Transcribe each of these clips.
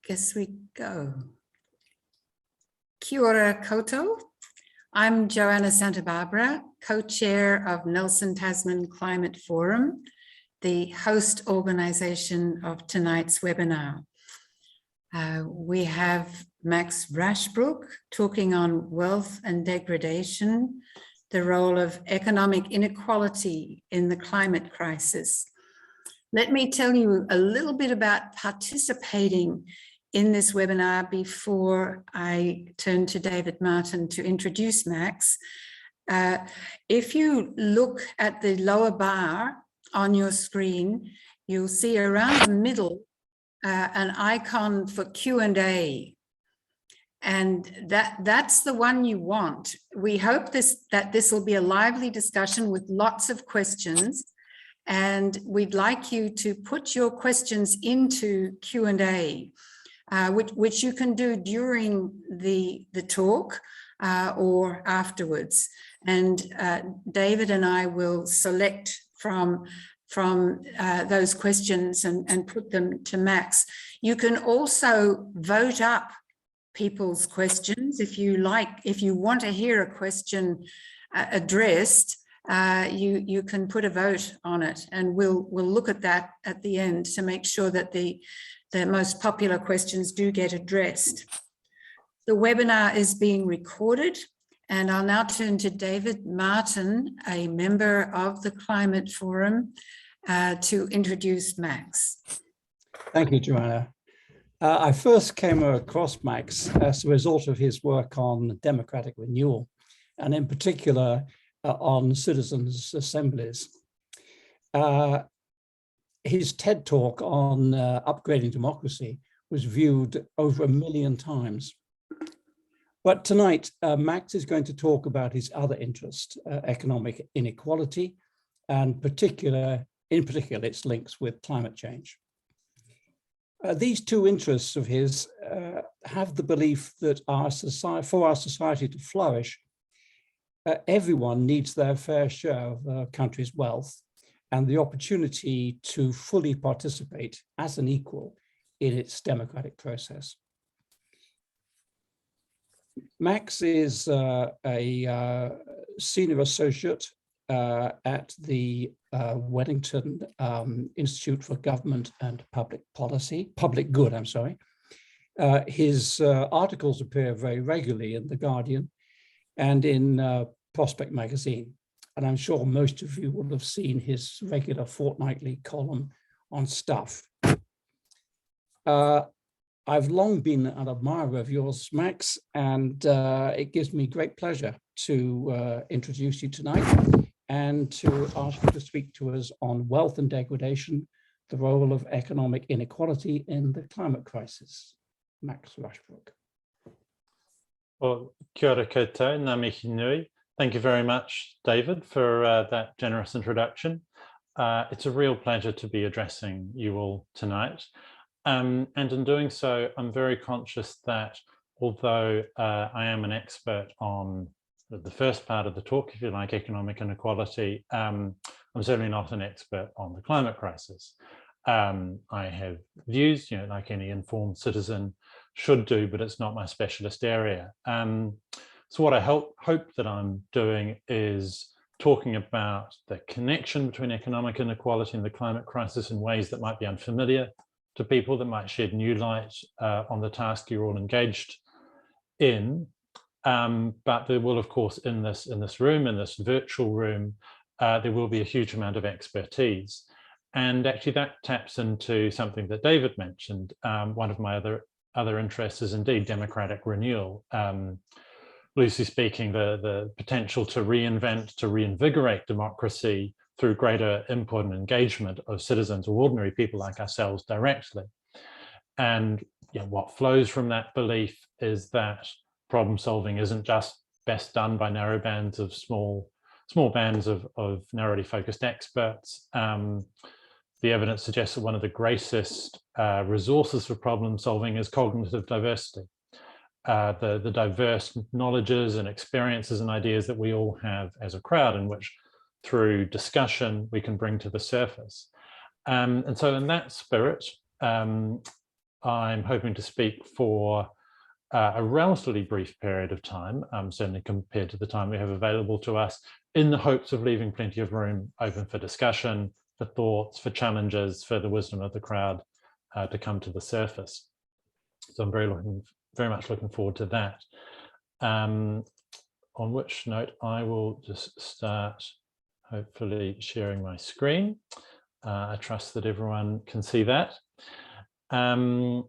guess we go. Kia ora koutou. I'm Joanna Santa Barbara, co-chair of Nelson Tasman Climate Forum, the host organization of tonight's webinar. We have Max Rashbrooke talking on wealth and degradation, the role of economic inequality in the climate crisis. Let me tell you a little bit about participating in this webinar before I turn to David Martin to introduce Max. If you look at the lower bar on your screen, you'll see around the middle an icon for Q&A. And that's the one you want. We hope that this will be a lively discussion with lots of questions. And we'd like you to put your questions into Q&A, which you can do during the talk or afterwards. And David and I will select from those questions and put them to Max. You can also vote up people's questions if you like. If you want to hear a question addressed, you can put a vote on it, and we'll look at that at the end to make sure that the most popular questions do get addressed. The webinar is being recorded, and I'll now turn to David Martin, a member of the Climate Forum, to introduce Max. Thank you, Joanna. I first came across Max as a result of his work on democratic renewal, and in particular on citizens' assemblies. His TED talk on upgrading democracy was viewed over 1 million times. But tonight, Max is going to talk about his other interest, economic inequality, and in particular its links with climate change. These two interests of his have the belief that for our society to flourish, everyone needs their fair share of the country's wealth and the opportunity to fully participate as an equal in its democratic process. Max is a senior associate at the Wellington Institute for Government and Public Good. His articles appear very regularly in The Guardian and in Prospect magazine. And I'm sure most of you will have seen his regular fortnightly column on Stuff. I've long been an admirer of yours, Max, and it gives me great pleasure to introduce you tonight and to ask you to speak to us on wealth and degradation, the role of economic inequality in the climate crisis. Max Rashbrooke. Well, kia ora koutou, ngā mihi nui. Thank you very much, David, for that generous introduction. It's a real pleasure to be addressing you all tonight. And in doing so, I'm very conscious that although I am an expert on the first part of the talk, if you like, economic inequality, I'm certainly not an expert on the climate crisis. I have views, like any informed citizen should do, but it's not my specialist area. So what I hope that I'm doing is talking about the connection between economic inequality and the climate crisis in ways that might be unfamiliar to people, that might shed new light on the task you're all engaged in. But there will, of course, in this room, in this virtual room, there will be a huge amount of expertise. And actually that taps into something that David mentioned. One of my other interests is indeed democratic renewal. Loosely speaking, the potential to reinvent, to reinvigorate democracy through greater input and engagement of citizens or ordinary people like ourselves directly. And what flows from that belief is that problem solving isn't just best done by narrow bands of small bands of narrowly focused experts. The evidence suggests that one of the greatest resources for problem solving is cognitive diversity. The diverse knowledges and experiences and ideas that we all have as a crowd, in which through discussion we can bring to the surface. And so in that spirit, I'm hoping to speak for a relatively brief period of time, certainly compared to the time we have available to us, in the hopes of leaving plenty of room open for discussion, for thoughts, for challenges, for the wisdom of the crowd to come to the surface. So I'm very much looking forward to that. On which note, I will just start hopefully sharing my screen. I trust that everyone can see that. And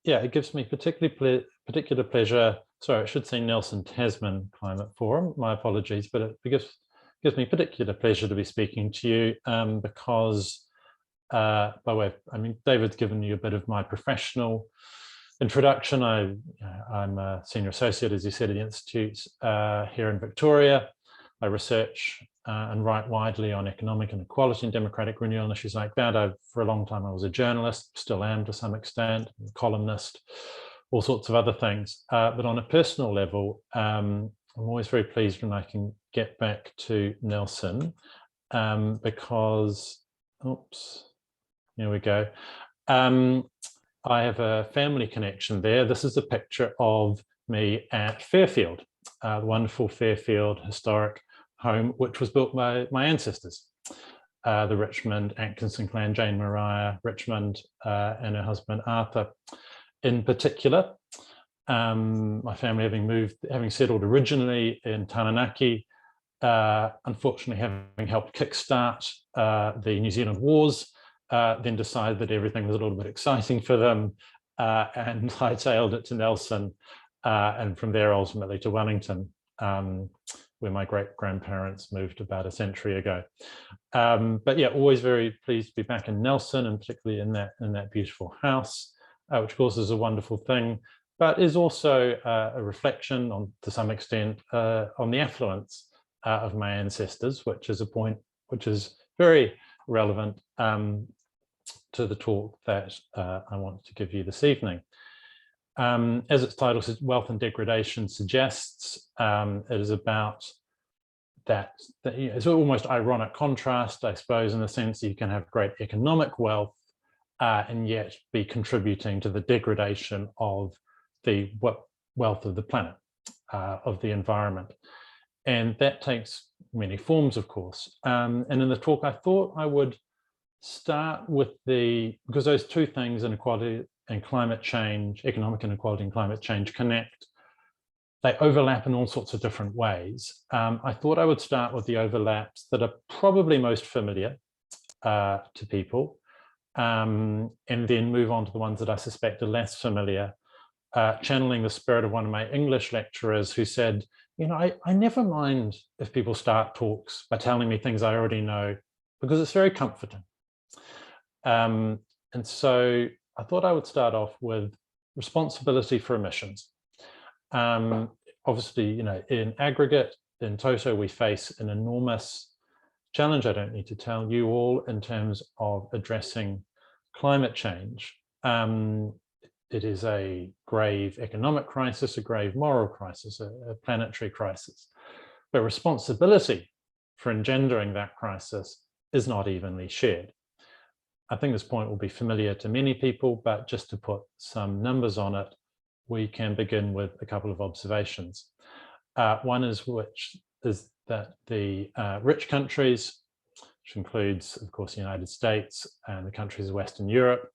yeah, it gives me particular pleasure. Sorry, I should say Nelson Tasman Climate Forum. My apologies, but it gives me particular pleasure to be speaking to you because, by way of, I mean, David's given you a bit of my professional introduction. I'm a senior associate, as you said, at the Institute here in Victoria. I research and write widely on economic inequality and democratic renewal and issues like that. For a long time, I was a journalist, still am to some extent, a columnist, all sorts of other things. But on a personal level, I'm always very pleased when I can get back to Nelson because, oops, here we go. I have a family connection there. This is a picture of me at Fairfield, the wonderful Fairfield historic home, which was built by my ancestors, the Richmond Atkinson clan, Jane Mariah Richmond and her husband Arthur in particular. My family having settled originally in Taranaki, unfortunately having helped kickstart the New Zealand Wars, then decided that everything was a little bit exciting for them and hightailed it to Nelson and from there ultimately to Wellington, where my great-grandparents moved about a century ago. But yeah, always very pleased to be back in Nelson and particularly in that beautiful house, which of course is a wonderful thing, but is also a reflection on, to some extent, on the affluence of my ancestors, which is a point which is very relevant to the talk that I want to give you this evening. As its title says, Wealth and Degradation suggests, it is about that it's almost ironic contrast, I suppose, in the sense that you can have great economic wealth and yet be contributing to the degradation of the wealth of the planet, of the environment. And that takes many forms, of course. And in the talk, I thought I would start with because those two things, inequality and climate change, economic inequality and climate change, connect. They overlap in all sorts of different ways. I thought I would start with the overlaps that are probably most familiar to people, and then move on to the ones that I suspect are less familiar, channeling the spirit of one of my English lecturers who said, you know, I never mind if people start talks by telling me things I already know, because it's very comforting. And so I thought I would start off with responsibility for emissions. Obviously, you know, in aggregate, in toto, we face an enormous challenge. I don't need to tell you all in terms of addressing climate change. It is a grave economic crisis, a grave moral crisis, a planetary crisis. But responsibility for engendering that crisis is not evenly shared. I think this point will be familiar to many people, but just to put some numbers on it, we can begin with a couple of observations. One is that the rich countries, which includes, of course, the United States and the countries of Western Europe,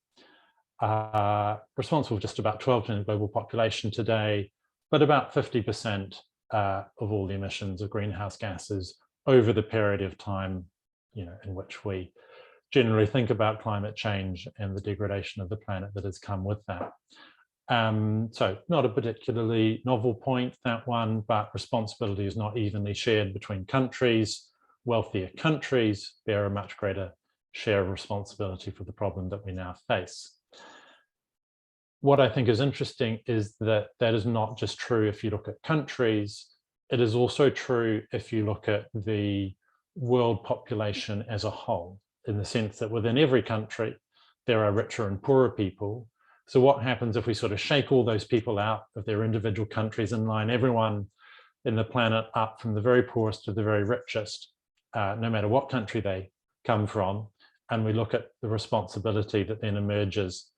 are responsible for just about 12% of the global population today, but about 50% of all the emissions of greenhouse gases over the period of time, you know, in which we generally think about climate change and the degradation of the planet that has come with that. So not a particularly novel point, that one, but responsibility is not evenly shared between countries. Wealthier countries bear a much greater share of responsibility for the problem that we now face. What I think is interesting is that that is not just true if you look at countries, it is also true if you look at the world population as a whole, in the sense that within every country, there are richer and poorer people. So what happens if we sort of shake all those people out of their individual countries and line everyone in the planet up from the very poorest to the very richest, no matter what country they come from, and we look at the responsibility that then emerges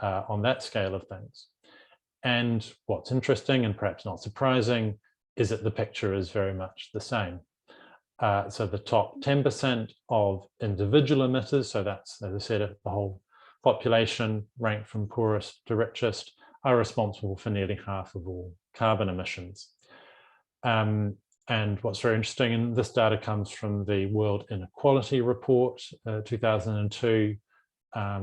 on that scale of things. And what's interesting and perhaps not surprising is that the picture is very much the same. So the top 10% of individual emitters, so that's, as I said, the whole population ranked from poorest to richest, are responsible for nearly half of all carbon emissions. And what's very interesting, and this data comes from the World Inequality Report, 2002,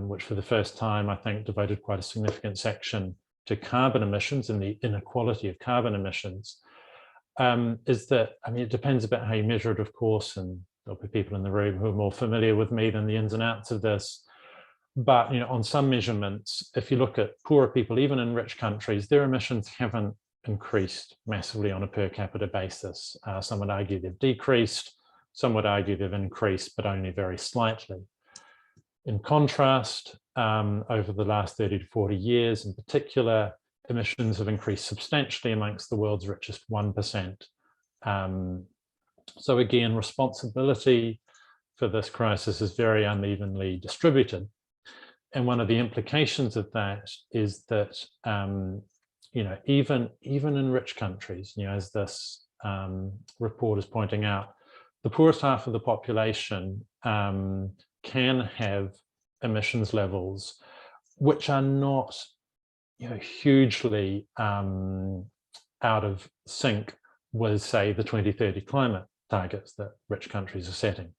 which for the first time, I think, devoted quite a significant section to carbon emissions and the inequality of carbon emissions, is that, I mean, it depends about how you measure it, of course, and there'll be people in the room who are more familiar with me than the ins and outs of this. But, you know, on some measurements, if you look at poorer people, even in rich countries, their emissions haven't increased massively on a per capita basis. Some would argue they've decreased, some would argue they've increased, but only very slightly. In contrast, over the last 30 to 40 years in particular, emissions have increased substantially amongst the world's richest 1%. So again, responsibility for this crisis is very unevenly distributed. And one of the implications of that is that, you know, even in rich countries, you know, as this report is pointing out, the poorest half of the population can have emissions levels which are not, you know, hugely out of sync with, say, the 2030 climate targets that rich countries are setting,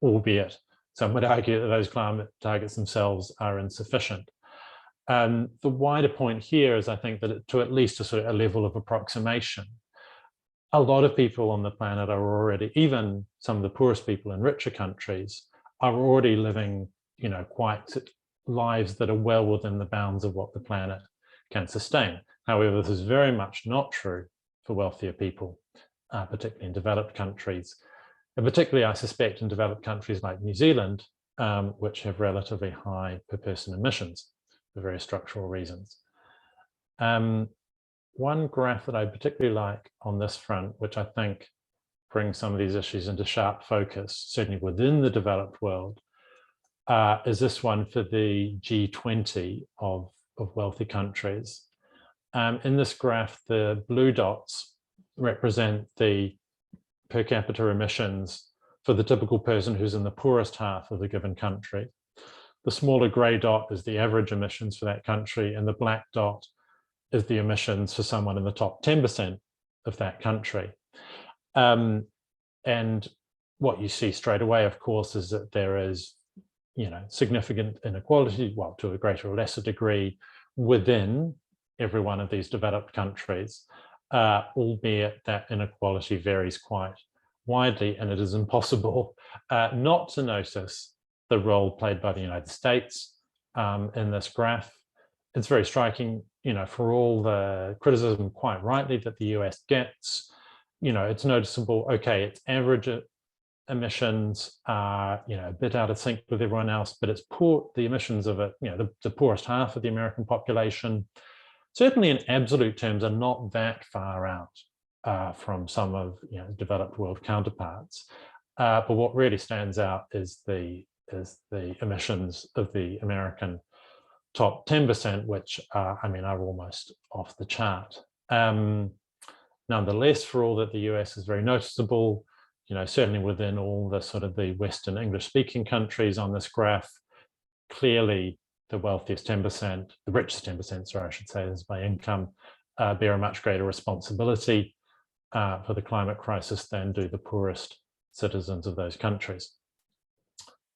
albeit some would argue that those climate targets themselves are insufficient. The wider point here is, I think, that to at least a sort of a level of approximation, a lot of people on the planet are already, even some of the poorest people in richer countries, are already living, you know, quite lives that are well within the bounds of what the planet can sustain. However, this is very much not true for wealthier people, particularly in developed countries. And particularly, I suspect, in developed countries like New Zealand, which have relatively high per person emissions for various structural reasons. One graph that I particularly like on this front, which I think brings some of these issues into sharp focus, certainly within the developed world, is this one for the G20 of wealthy countries. In this graph, the blue dots represent the per capita emissions for the typical person who's in the poorest half of a given country. The smaller gray dot is the average emissions for that country, and the black dot is the emissions for someone in the top 10% of that country. And what you see straight away, of course, is that there is, you know, significant inequality, well, to a greater or lesser degree, within every one of these developed countries, albeit that inequality varies quite widely, and it is impossible not to notice the role played by the United States in this graph. It's very striking, you know, for all the criticism, quite rightly, that the US gets, you know, it's noticeable, okay, its average emissions are, you know, a bit out of sync with everyone else, but it's poor, the emissions of it, you know, the poorest half of the American population, certainly in absolute terms, are not that far out from some of, you know, developed world counterparts. But what really stands out is the emissions of the American top 10%, which I mean, are almost off the chart. Nonetheless, for all that the US is very noticeable, you know, certainly within all the sort of the Western English-speaking countries on this graph, clearly the wealthiest 10%, the richest 10%, sorry, I should say, this is by income, bear a much greater responsibility for the climate crisis than do the poorest citizens of those countries.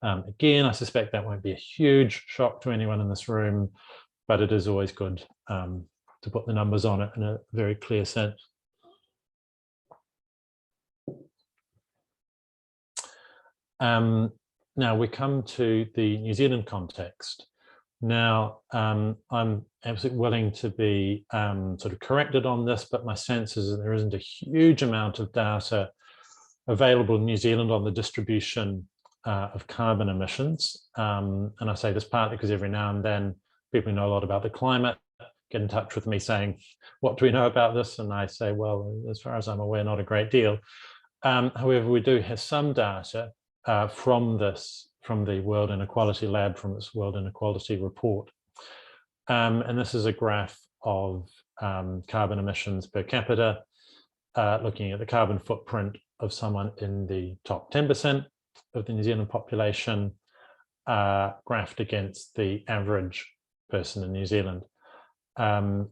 Again, I suspect that won't be a huge shock to anyone in this room, but it is always good to put the numbers on it in a very clear sense. Now we come to the New Zealand context. Now, I'm absolutely willing to be sort of corrected on this, but my sense is that there isn't a huge amount of data available in New Zealand on the distribution of carbon emissions. And I say this partly because every now and then people who know a lot about the climate get in touch with me saying, what do we know about this? And I say, well, as far as I'm aware, not a great deal. However, we do have some data from the World Inequality Lab, from its World Inequality report, And this is a graph of carbon emissions per capita, looking at the carbon footprint of someone in the top 10% of the New Zealand population, graphed against the average person in New Zealand. And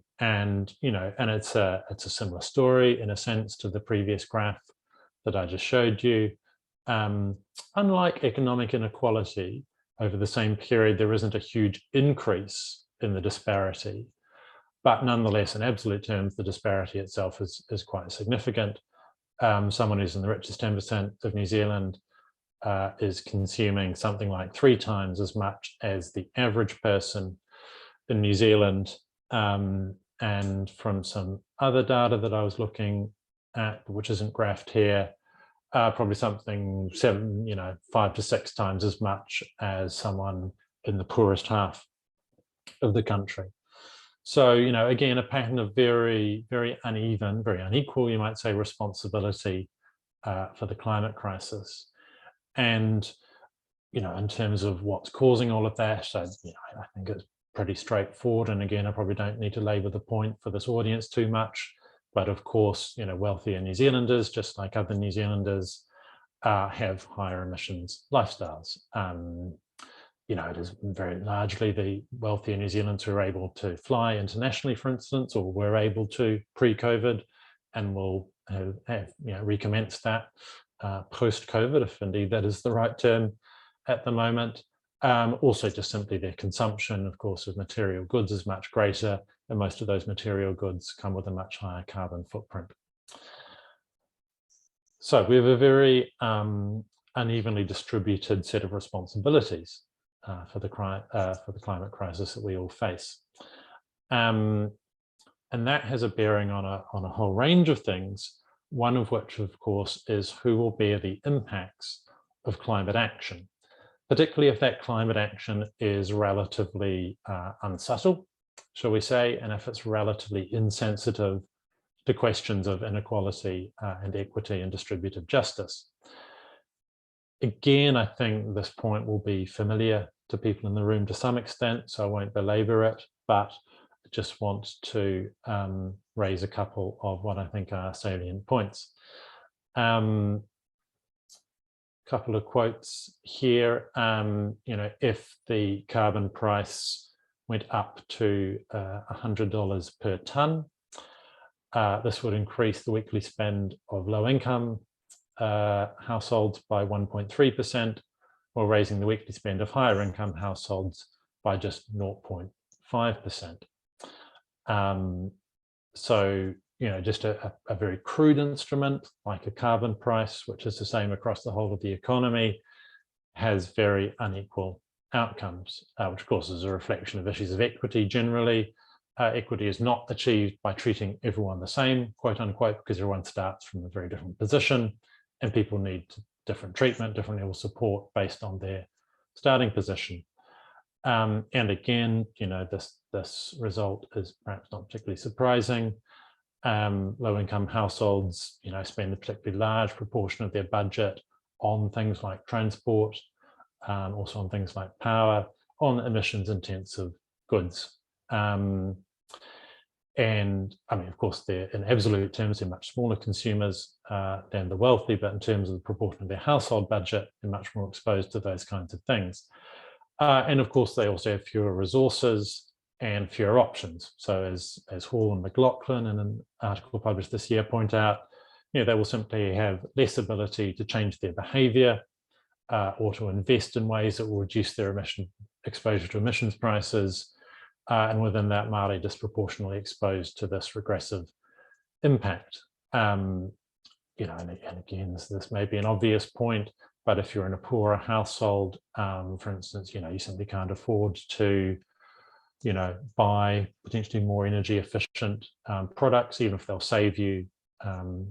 it's a similar story in a sense to the previous graph that I just showed you. Unlike economic inequality, over the same period, there isn't a huge increase in the disparity, but nonetheless, in absolute terms, the disparity itself is quite significant. Someone who's in the richest 10% of New Zealand is consuming something like 3 times as much as the average person in New Zealand. And from some other data that I was looking at, which isn't graphed here, probably something 5 to 6 times as much as someone in the poorest half of the country. So, again, a pattern of very, very uneven, very unequal, you might say, responsibility for the climate crisis. And, in terms of what's causing all of that, I think it's pretty straightforward. And again, I probably don't need to labor the point for this audience too much. But of course, wealthier New Zealanders, just like other New Zealanders, have higher emissions lifestyles. It is very largely the wealthier New Zealanders who are able to fly internationally, for instance, or were able to pre-COVID, and will have recommence that post-COVID, if indeed that is the right term at the moment. Also, just simply their consumption, of course, of material goods is much greater, and most of those material goods come with a much higher carbon footprint. So we have a very unevenly distributed set of responsibilities for the climate crisis that we all face. And that has a bearing on a whole range of things, one of which, of course, is who will bear the impacts of climate action, particularly if that climate action is relatively unsubtle, shall we say, and if it's relatively insensitive to questions of inequality and equity and distributive justice. Again, I think this point will be familiar to people in the room to some extent, so I won't belabor it, but I just want to raise a couple of what I think are salient points. Couple of quotes here. If the carbon price went up to $100 per tonne, this would increase the weekly spend of low-income households by 1.3%, or raising the weekly spend of higher income households by just 0.5%. So, just a very crude instrument like a carbon price, which is the same across the whole of the economy, has very unequal outcomes, which of course is a reflection of issues of equity generally. Equity is not achieved by treating everyone the same, quote unquote, because everyone starts from a very different position and people need different treatment, different level of support based on their starting position. And again, this result is perhaps not particularly surprising. Low-income households, spend a particularly large proportion of their budget on things like transport, also on things like power, on emissions-intensive goods. And I mean, of course, they're in absolute terms, they're much smaller consumers than the wealthy, but in terms of the proportion of their household budget, they're much more exposed to those kinds of things. And of course, they also have fewer resources and fewer options. So as Hall and McLaughlin in an article published this year point out, they will simply have less ability to change their behavior or to invest in ways that will reduce their exposure to emissions prices. And within that, Māori disproportionately exposed to this regressive impact. And again, this may be an obvious point, but if you're in a poorer household, for instance, you simply can't afford to, buy potentially more energy efficient products, even if they'll save you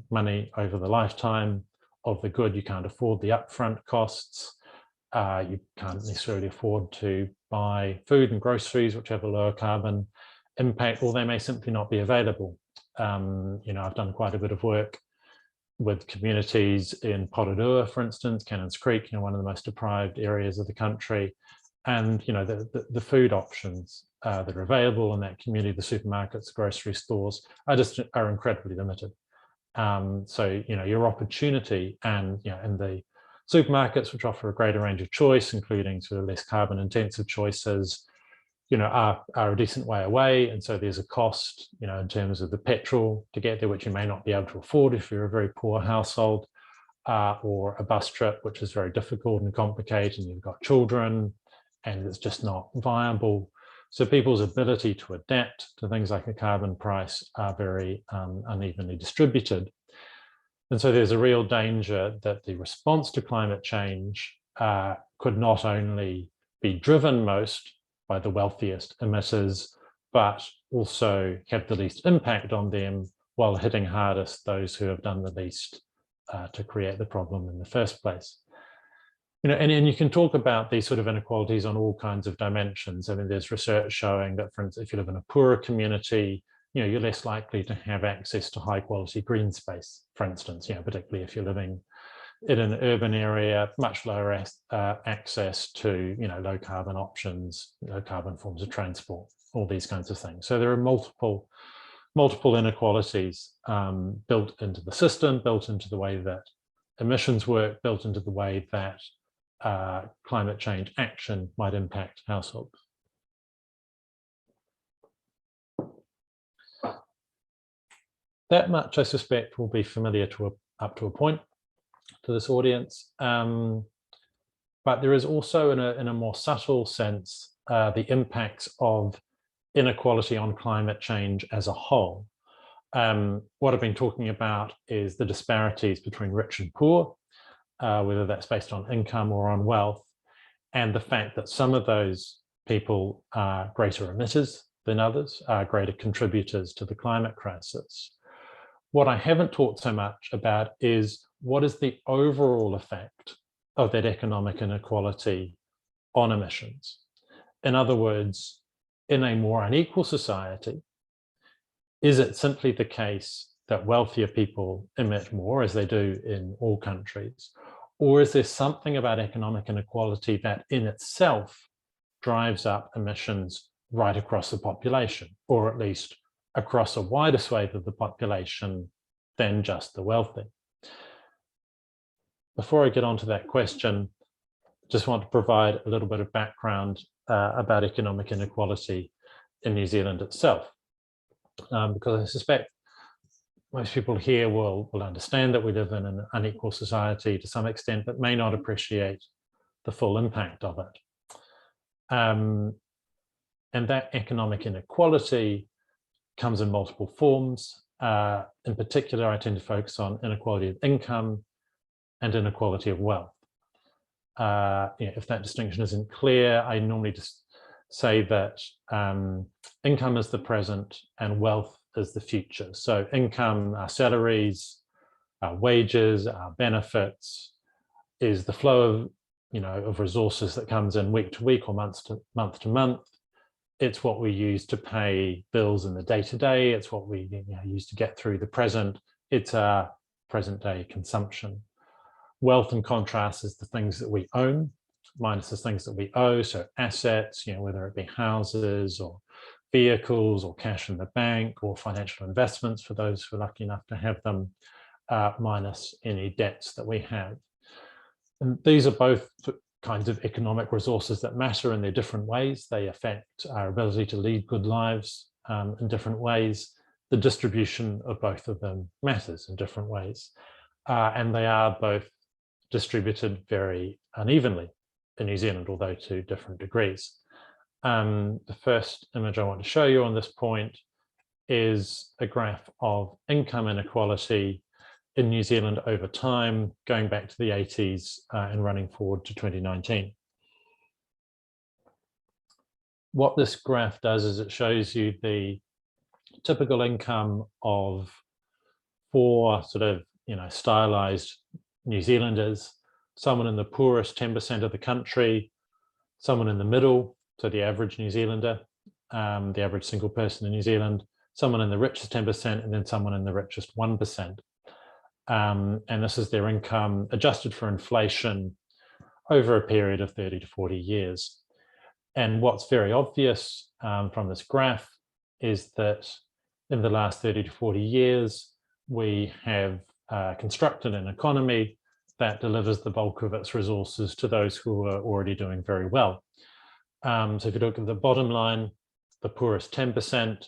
money over the lifetime of the good. You can't afford the upfront costs. You can't necessarily afford to buy food and groceries which have a lower carbon impact, or they may simply not be available. I've done quite a bit of work with communities in Porirua, for instance, Cannons Creek, one of the most deprived areas of the country, And the food options that are available in that community, the supermarkets, grocery stores, are incredibly limited. So your opportunity, and in the supermarkets, which offer a greater range of choice, including sort of less carbon intensive choices, are a decent way away. And so there's a cost, in terms of the petrol to get there, which you may not be able to afford if you're a very poor household, or a bus trip, which is very difficult and complicated, and you've got children, and it's just not viable. So people's ability to adapt to things like a carbon price are very unevenly distributed. And so there's a real danger that the response to climate change could not only be driven most by the wealthiest emitters, but also have the least impact on them, while hitting hardest those who have done the least to create the problem in the first place. And you can talk about these sort of inequalities on all kinds of dimensions. I mean, there's research showing that, for instance, if you live in a poorer community, you're less likely to have access to high quality green space, for instance, particularly if you're living in an urban area, much lower access to, low carbon options, low carbon forms of transport, all these kinds of things. So there are multiple inequalities built into the system, built into the way that emissions work, built into the way that climate change action might impact households. That much, I suspect, will be familiar up to a point to this audience. But there is also, in a more subtle sense, the impacts of inequality on climate change as a whole. What I've been talking about is the disparities between rich and poor, whether that's based on income or on wealth, and the fact that some of those people are greater emitters than others, are greater contributors to the climate crisis. What I haven't talked so much about is what is the overall effect of that economic inequality on emissions. In other words, in a more unequal society, is it simply the case that wealthier people emit more, as they do in all countries? Or is there something about economic inequality that in itself drives up emissions right across the population, or at least across a wider swathe of the population than just the wealthy? Before I get on to that question, I just want to provide a little bit of background about economic inequality in New Zealand itself, because I suspect most people here will understand that we live in an unequal society to some extent, but may not appreciate the full impact of it. And that economic inequality comes in multiple forms. In particular, I tend to focus on inequality of income and inequality of wealth. If that distinction isn't clear, I normally just say that income is the present and wealth is the future. So income, our salaries, our wages, our benefits, is the flow of resources that comes in week to week or month to month. It's what we use to pay bills in the day-to-day. It's what we use to get through the present. It's our present day consumption. Wealth, in contrast, is the things that we own minus the things that we owe. So assets, whether it be houses or vehicles or cash in the bank or financial investments for those who are lucky enough to have them, minus any debts that we have. And these are both kinds of economic resources that matter in their different ways. They affect our ability to lead good lives in different ways. The distribution of both of them matters in different ways. And they are both distributed very unevenly in New Zealand, although to different degrees. The first image I want to show you on this point is a graph of income inequality in New Zealand over time, going back to the 80s and running forward to 2019. What this graph does is it shows you the typical income of four sort of, stylized New Zealanders, someone in the poorest 10% of the country, someone in the middle, so the average New Zealander, the average single person in New Zealand, someone in the richest 10%, and then someone in the richest 1%. And this is their income adjusted for inflation over a period of 30 to 40 years. And what's very obvious from this graph is that in the last 30 to 40 years, we have constructed an economy that delivers the bulk of its resources to those who are already doing very well. So if you look at the bottom line, the poorest 10%,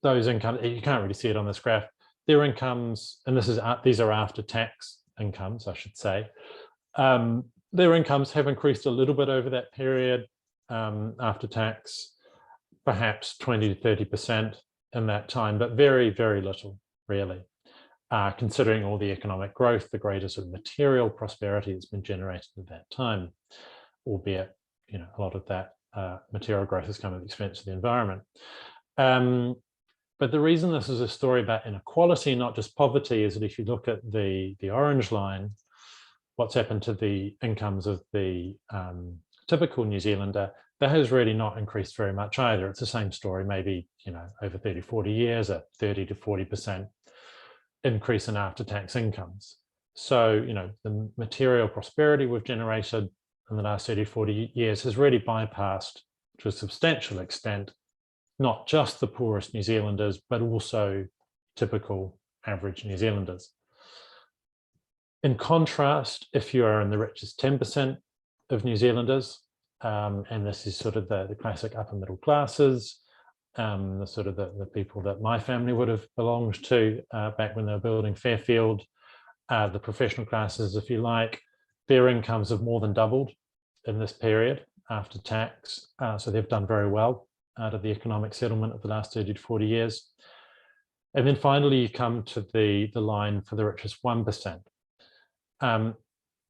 those incomes, you can't really see it on this graph, their incomes, and these are after tax incomes, I should say, their incomes have increased a little bit over that period after tax, perhaps 20 to 30% in that time, but very, very little, really, considering all the economic growth, the greater sort of material prosperity that's been generated at that time, albeit, you know, a lot of that material growth has come at the expense of the environment. But the reason this is a story about inequality, not just poverty, is that if you look at the orange line, what's happened to the incomes of the typical New Zealander, that has really not increased very much either. It's the same story, maybe, you know, over 30, 40 years, a 30 to 40% increase in after-tax incomes. So, you know, the material prosperity we've generated in the last 30, 40 years has really bypassed, to a substantial extent, not just the poorest New Zealanders, but also typical average New Zealanders. In contrast, if you are in the richest 10% of New Zealanders, and this is sort of the classic upper middle classes, the sort of the people that my family would have belonged to back when they were building Fairfield, the professional classes, if you like, their incomes have more than doubled in this period after tax. So they've done very well out of the economic settlement of the last 30 to 40 years. And then finally, you come to the line for the richest 1%.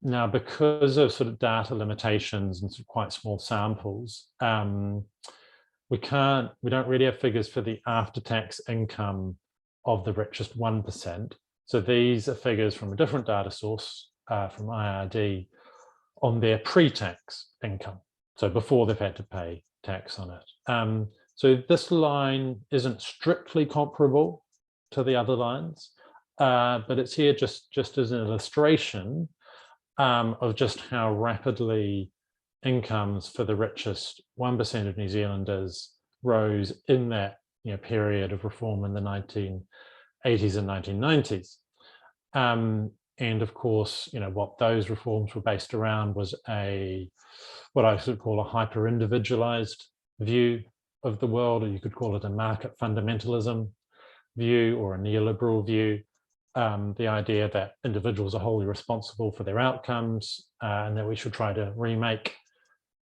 Now, because of sort of data limitations and sort of quite small samples, we don't really have figures for the after-tax income of the richest 1%. So these are figures from a different data source, from IRD, on their pre-tax income. So before they've had to pay tax on it. So this line isn't strictly comparable to the other lines, but it's here just as an illustration of just how rapidly incomes for the richest 1% of New Zealanders rose in that, you know, period of reform in the 1980s and 1990s. And of course, you know, what those reforms were based around was what I should call a hyper-individualized view of the world, or you could call it a market fundamentalism view or a neoliberal view. The idea that individuals are wholly responsible for their outcomes, and that we should try to remake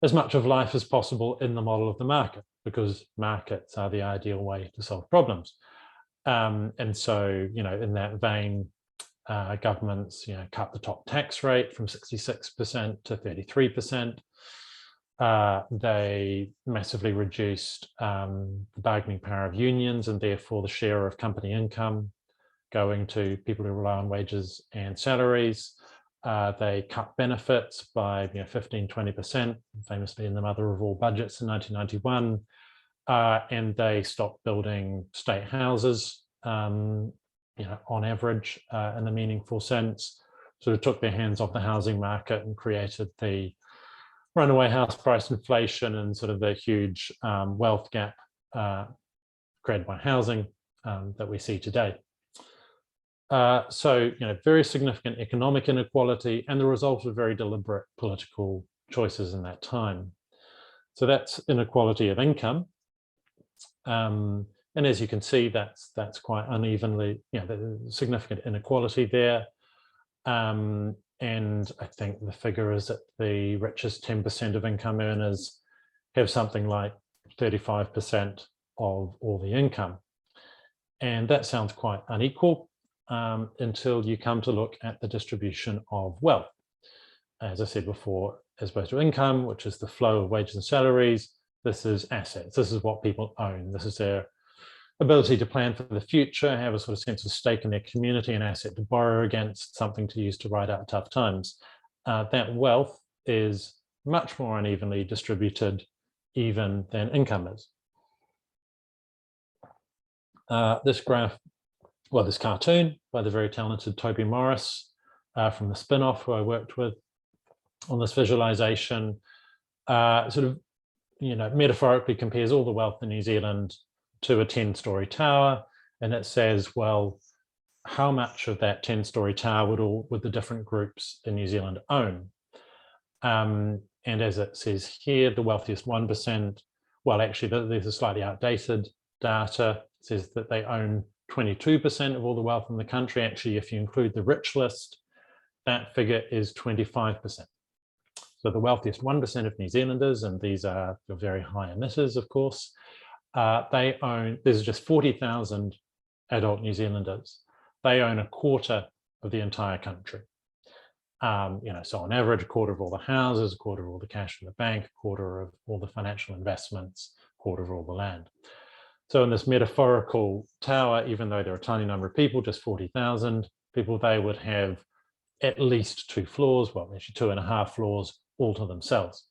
as much of life as possible in the model of the market, because markets are the ideal way to solve problems. And so, you know, in that vein, governments, you know, cut the top tax rate from 66% to 33%. They massively reduced the bargaining power of unions, and therefore the share of company income going to people who rely on wages and salaries. They cut benefits by 15, 20%, famously in the mother of all budgets in 1991. And they stopped building state houses, on average, in a meaningful sense. Sort of took their hands off the housing market and created the runaway house price inflation and sort of the huge wealth gap created by housing that we see today. So, very significant economic inequality and the result of very deliberate political choices in that time. So that's inequality of income. And as you can see, that's quite unevenly, there's significant inequality there. And I think the figure is that the richest 10% of income earners have something like 35% of all the income. And that sounds quite unequal until you come to look at the distribution of wealth. As I said before, as opposed to income, which is the flow of wages and salaries, this is assets. This is what people own. This is their ability to plan for the future, have a sort of sense of stake in their community, an asset to borrow against, something to use to ride out tough times. That wealth is much more unevenly distributed even than income is. This graph, well, this cartoon by the very talented Toby Morris from the spin-off who I worked with on this visualization, sort of, metaphorically compares all the wealth in New Zealand to a 10-story tower, and it says, well, how much of that 10-story tower would the different groups in New Zealand own? And as it says here, the wealthiest 1%, well, actually, there's a slightly outdated data. It says that they own 22% of all the wealth in the country. Actually, if you include the rich list, that figure is 25%. So the wealthiest 1% of New Zealanders, and these are the very high emitters, of course, they own, there's just 40,000 adult New Zealanders. They own a quarter of the entire country. So on average, a quarter of all the houses, a quarter of all the cash in the bank, a quarter of all the financial investments, a quarter of all the land. So in this metaphorical tower, even though there are a tiny number of people, just 40,000 people, they would have at least 2 floors, well, actually 2.5 floors all to themselves.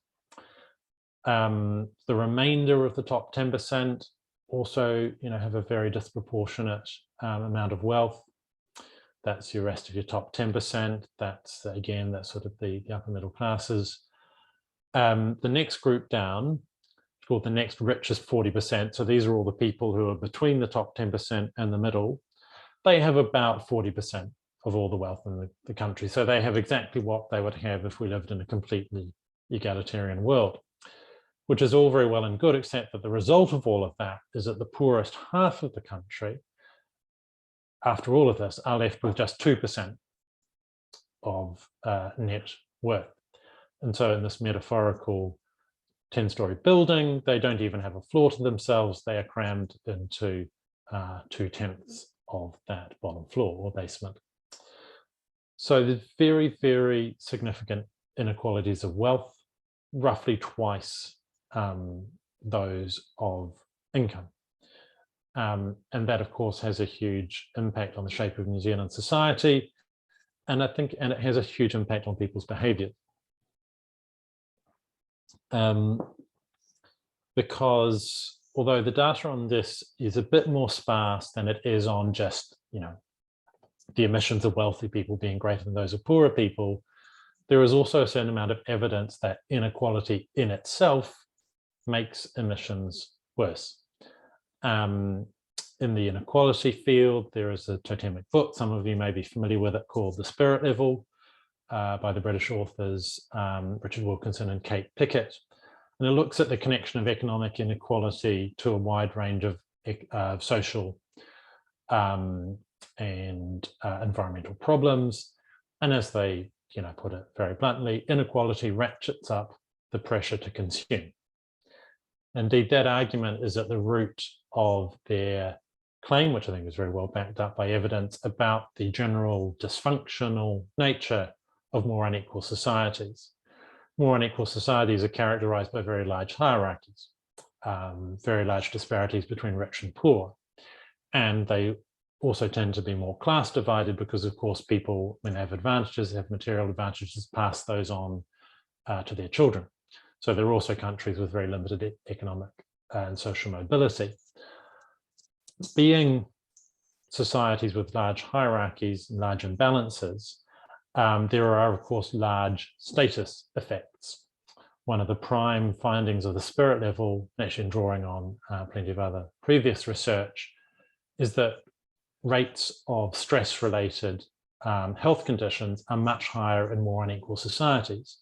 The remainder of the top 10% also, have a very disproportionate amount of wealth. That's your rest of your top 10%. That's, again, that's sort of the upper middle classes. The next group down, called the next richest 40%. So these are all the people who are between the top 10% and the middle. They have about 40% of all the wealth in the country. So they have exactly what they would have if we lived in a completely egalitarian world, which is all very well and good, except that the result of all of that is that the poorest half of the country, after all of this, are left with just 2% of net worth. And so in this metaphorical 10-story building, they don't even have a floor to themselves. They are crammed into 2/10 of that bottom floor or basement. So there's very, very significant inequalities of wealth, roughly twice those of income. And that, of course, has a huge impact on the shape of New Zealand society. And it has a huge impact on people's behavior. Because although the data on this is a bit more sparse than it is on just, the emissions of wealthy people being greater than those of poorer people, there is also a certain amount of evidence that inequality in itself makes emissions worse. In the inequality field, there is a totemic book, some of you may be familiar with it, called The Spirit Level, by the British authors Richard Wilkinson and Kate Pickett. And it looks at the connection of economic inequality to a wide range of social and environmental problems. And as they put it very bluntly, inequality ratchets up the pressure to consume. Indeed, that argument is at the root of their claim, which I think is very well backed up by evidence, about the general dysfunctional nature of more unequal societies. More unequal societies are characterized by very large hierarchies, very large disparities between rich and poor. And they also tend to be more class divided because, of course, people, when they have advantages, have material advantages, pass those on to their children. So there are also countries with very limited economic and social mobility. Being societies with large hierarchies and large imbalances, there are, of course, large status effects. One of the prime findings of the Spirit Level, actually drawing on plenty of other previous research, is that rates of stress-related health conditions are much higher in more unequal societies,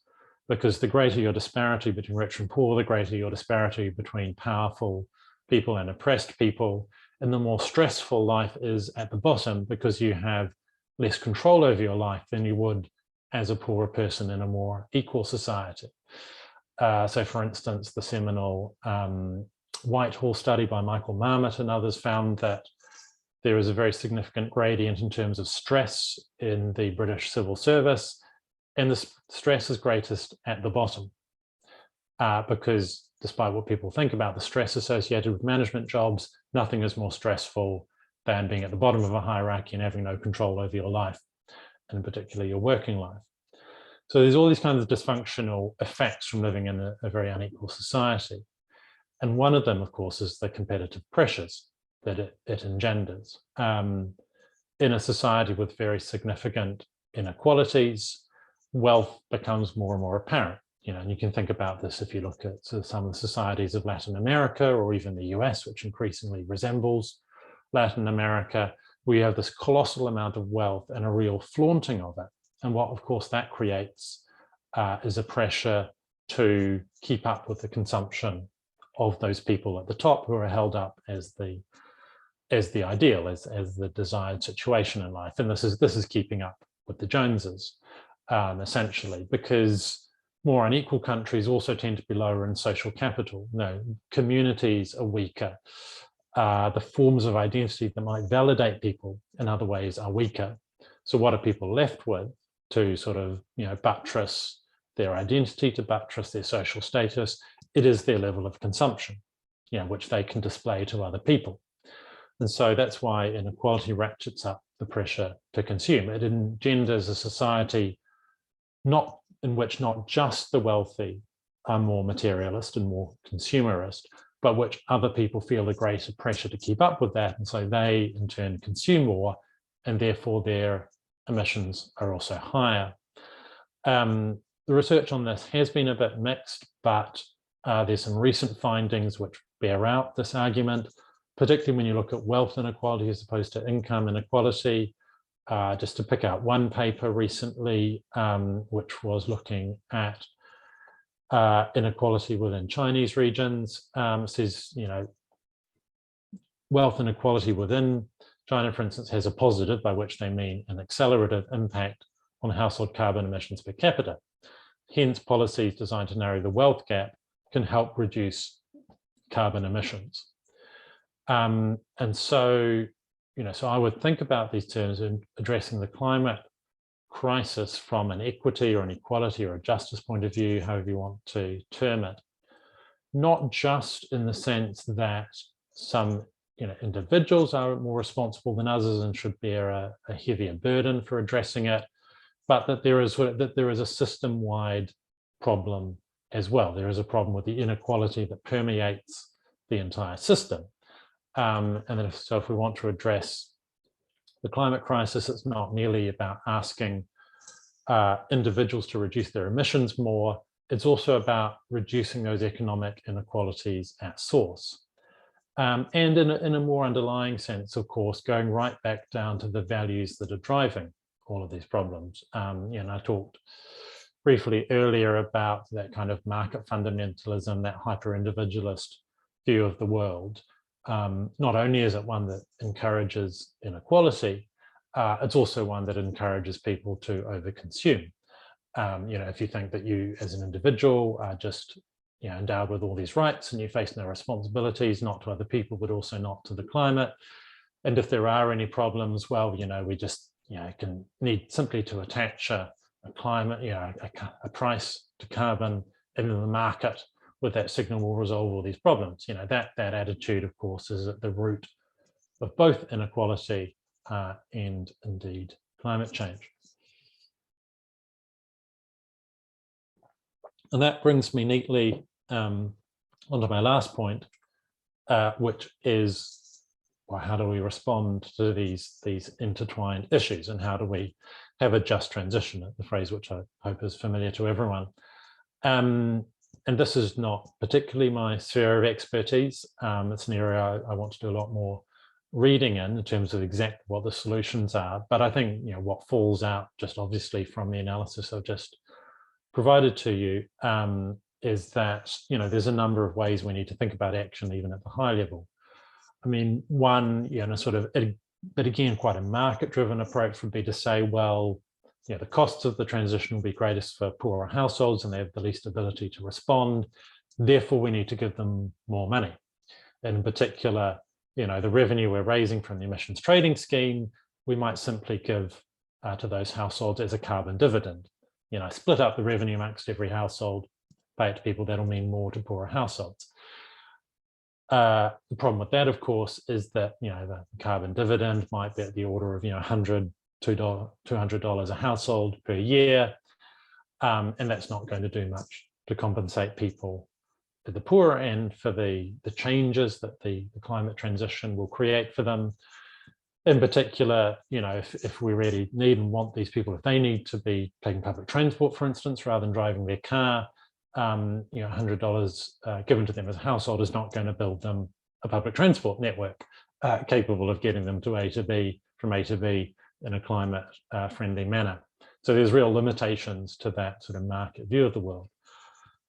because the greater your disparity between rich and poor, the greater your disparity between powerful people and oppressed people, and the more stressful life is at the bottom, because you have less control over your life than you would as a poorer person in a more equal society. So for instance, the seminal Whitehall study by Michael Marmot and others found that there is a very significant gradient in terms of stress in the British civil service, and the stress is greatest at the bottom, because despite what people think about the stress associated with management jobs, nothing is more stressful than being at the bottom of a hierarchy and having no control over your life, and particularly your working life. So there's all these kinds of dysfunctional effects from living in a very unequal society. And one of them, of course, is the competitive pressures that it engenders. In a society with very significant inequalities, wealth becomes more and more apparent. and you can think about this if you look at sort of some of the societies of Latin America or even the US, which increasingly resembles Latin America, we have this colossal amount of wealth and a real flaunting of it. And what, of course, that creates is a pressure to keep up with the consumption of those people at the top who are held up as the ideal, as the desired situation in life. And this is keeping up with the Joneses, essentially, because more unequal countries also tend to be lower in social capital. Communities are weaker. The forms of identity that might validate people in other ways are weaker. So what are people left with to sort of, buttress their identity, to buttress their social status? It is their level of consumption, which they can display to other people. And so that's why inequality ratchets up the pressure to consume. It engenders a society in which not just the wealthy are more materialist and more consumerist, but which other people feel a greater pressure to keep up with that. And so they in turn consume more, and therefore their emissions are also higher. The research on this has been a bit mixed, but there's some recent findings which bear out this argument, particularly when you look at wealth inequality as opposed to income inequality. Just to pick out one paper recently, which was looking at inequality within Chinese regions, says, wealth inequality within China, for instance, has a positive, by which they mean an accelerative impact on household carbon emissions per capita. Hence, policies designed to narrow the wealth gap can help reduce carbon emissions. And so, so I would think about these terms in addressing the climate crisis from an equity or an equality or a justice point of view, however you want to term it, not just in the sense that some individuals are more responsible than others and should bear a heavier burden for addressing it, but that there is a system-wide problem as well. There is a problem with the inequality that permeates the entire system. And then if we want to address the climate crisis, it's not merely about asking individuals to reduce their emissions more, it's also about reducing those economic inequalities at source. And in a more underlying sense, of course, going right back down to the values that are driving all of these problems. I talked briefly earlier about that kind of market fundamentalism, that hyper-individualist view of the world. Not only is it one that encourages inequality, it's also one that encourages people to overconsume. If you think that you as an individual are just endowed with all these rights and you face no responsibilities, not to other people, but also not to the climate. And if there are any problems, well, we just can need simply to attach a climate, a price to carbon, and then the market with that signal will resolve all these problems. That attitude, of course, is at the root of both inequality and indeed climate change. And that brings me neatly onto my last point, which is, well, how do we respond to these intertwined issues, and how do we have a just transition, the phrase which I hope is familiar to everyone. And this is not particularly my sphere of expertise. It's an area I want to do a lot more reading in terms of exactly what the solutions are. But I think what falls out just obviously from the analysis I've just provided to you is that there's a number of ways we need to think about action even at the high level. I mean, one, sort of, but again, quite a market-driven approach would be to say, well, the costs of the transition will be greatest for poorer households and they have the least ability to respond. Therefore, we need to give them more money. And in particular, the revenue we're raising from the emissions trading scheme, we might simply give to those households as a carbon dividend. Split up the revenue amongst every household, pay it to people. That'll mean more to poorer households. The problem with that, of course, is that the carbon dividend might be at the order of $100, $200 a household per year, and that's not going to do much to compensate people at the poorer end for the changes that the climate transition will create for them. In particular, if we really need and want these people, if they need to be taking public transport, for instance, rather than driving their car, $100 given to them as a household is not going to build them a public transport network capable of getting them to A to B, from A to B in a climate friendly manner. So there's real limitations to that sort of market view of the world.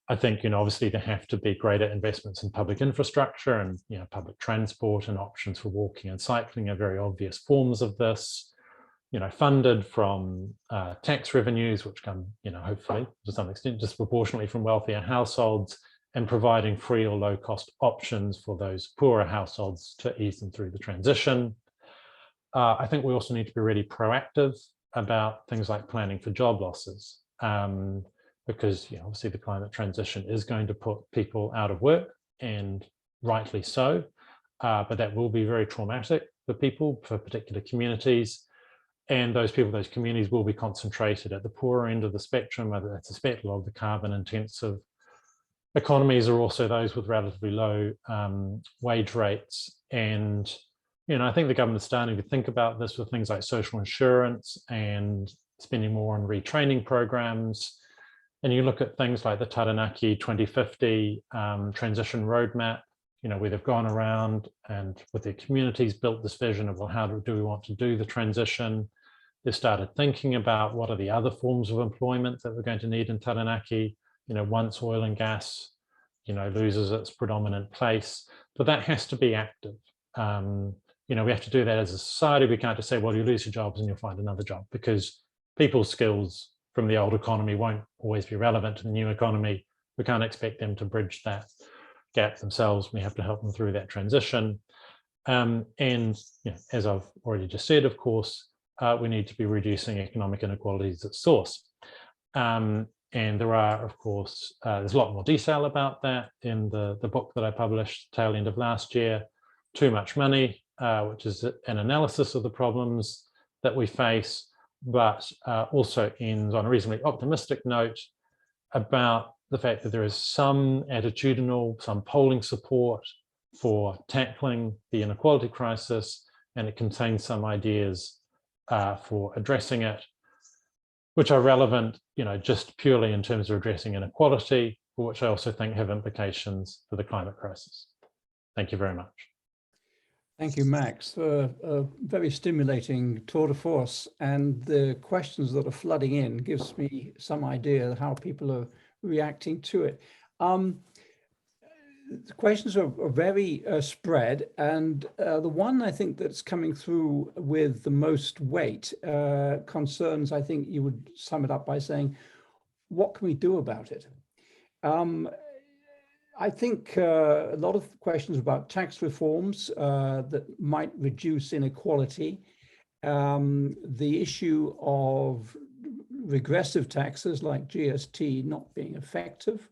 I think, obviously there have to be greater investments in public infrastructure, and, public transport and options for walking and cycling are very obvious forms of this, funded from tax revenues, which come, hopefully to some extent disproportionately from wealthier households, and providing free or low cost options for those poorer households to ease them through the transition. I think we also need to be really proactive about things like planning for job losses, because obviously the climate transition is going to put people out of work, and rightly so, but that will be very traumatic for people, for particular communities, and those communities will be concentrated at the poorer end of the spectrum, whether that's especially of the carbon intensive economies, or also those with relatively low wage rates. And I think the government is starting to think about this with things like social insurance and spending more on retraining programs. And you look at things like the Taranaki 2050 transition roadmap, where they've gone around and with their communities built this vision of, well, how do we want to do the transition? They've started thinking about what are the other forms of employment that we're going to need in Taranaki, once oil and gas, loses its predominant place. But that has to be active. We have to do that as a society. We can't just say, well, you lose your jobs and you'll find another job, because people's skills from the old economy won't always be relevant to the new economy. We can't expect them to bridge that gap themselves. We have to help them through that transition. And as I've already just said, of course, we need to be reducing economic inequalities at source. And there are, of course, there's a lot more detail about that in the book that I published tail end of last year, Too Much Money, which is an analysis of the problems that we face, but also ends on a reasonably optimistic note about the fact that there is some attitudinal, some polling support for tackling the inequality crisis, and it contains some ideas for addressing it, which are relevant, just purely in terms of addressing inequality, but which I also think have implications for the climate crisis. Thank you very much. Thank you, Max, for a very stimulating tour de force, and the questions that are flooding in gives me some idea of how people are reacting to it. The questions are very spread, and the one I think that's coming through with the most weight concerns, I think you would sum it up by saying, what can we do about it? I think a lot of questions about tax reforms that might reduce inequality, the issue of regressive taxes like GST not being effective.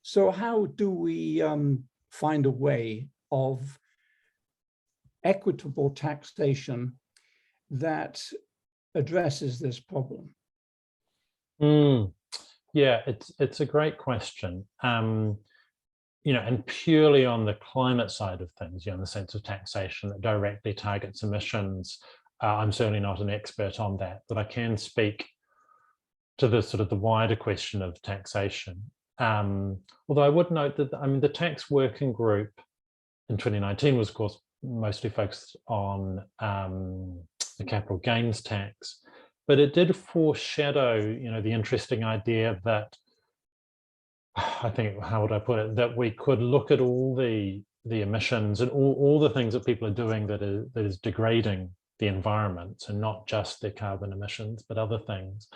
So how do we find a way of equitable taxation that addresses this problem? Yeah, it's a great question. And purely on the climate side of things, in the sense of taxation that directly targets emissions, I'm certainly not an expert on that, but I can speak to the sort of the wider question of taxation. Although I would note that, the tax working group in 2019 was, of course, mostly focused on the capital gains tax, but it did foreshadow, the interesting idea that, I think, how would I put it, that we could look at all the emissions and all the things that people are doing that is degrading the environment, and not just their carbon emissions, but other things,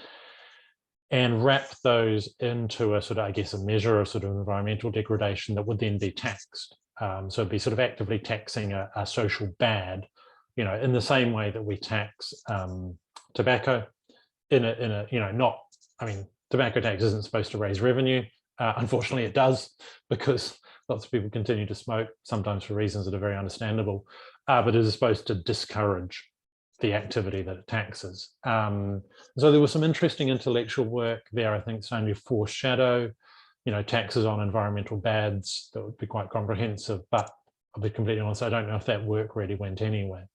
and wrap those into a sort of, I guess, a measure of sort of environmental degradation that would then be taxed. So it'd be sort of actively taxing a social bad, in the same way that we tax tobacco tobacco tax isn't supposed to raise revenue. Unfortunately, it does, because lots of people continue to smoke, sometimes for reasons that are very understandable, but it is supposed to discourage the activity that it taxes. So there was some interesting intellectual work there, I think, starting to foreshadow, taxes on environmental bads that would be quite comprehensive, but I'll be completely honest, I don't know if that work really went anywhere.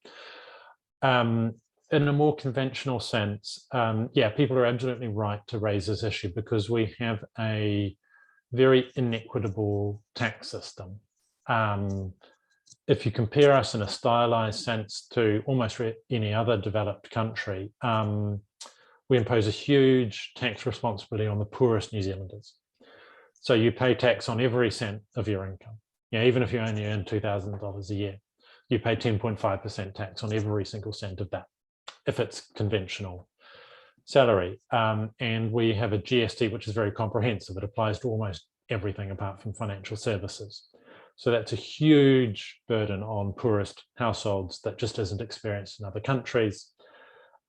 in a more conventional sense, yeah, people are absolutely right to raise this issue because we have a very inequitable tax system. If you compare us in a stylized sense to almost any other developed country, we impose a huge tax responsibility on the poorest New Zealanders. So you pay tax on every cent of your income. Even if you only earn $2,000 a year, you pay 10.5% tax on every single cent of that, if it's conventional salary. And we have a GST, which is very comprehensive. It applies to almost everything apart from financial services. So that's a huge burden on poorest households that just isn't experienced in other countries,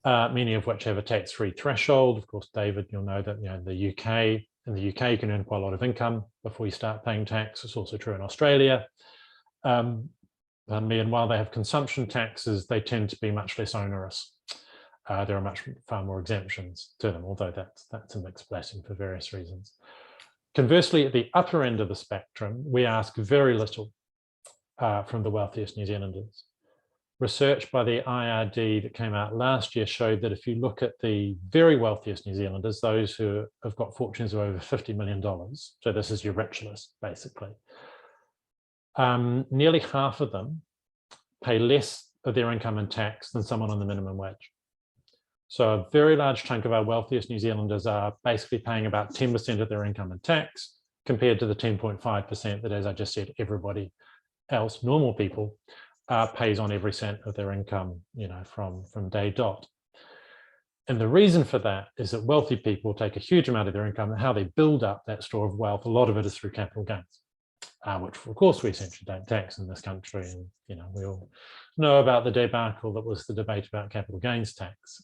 many of which have a tax-free threshold. Of course, David, you'll know that in the UK you can earn quite a lot of income before you start paying tax. It's also true in Australia. And while they have consumption taxes, they tend to be much less onerous. There are far more exemptions to them, although that's a mixed blessing for various reasons. Conversely, at the upper end of the spectrum, we ask very little from the wealthiest New Zealanders. Research by the IRD that came out last year showed that if you look at the very wealthiest New Zealanders, those who have got fortunes of over $50 million, so this is your rich list, basically, nearly half of them pay less of their income in tax than someone on the minimum wage. So a very large chunk of our wealthiest New Zealanders are basically paying about 10% of their income in tax, compared to the 10.5% that, as I just said, everybody else, normal people, pays on every cent of their income, from day dot. And the reason for that is that wealthy people take a huge amount of their income, and how they build up that store of wealth, a lot of it is through capital gains, which of course we essentially don't tax in this country. And we all know about the debacle that was the debate about capital gains tax.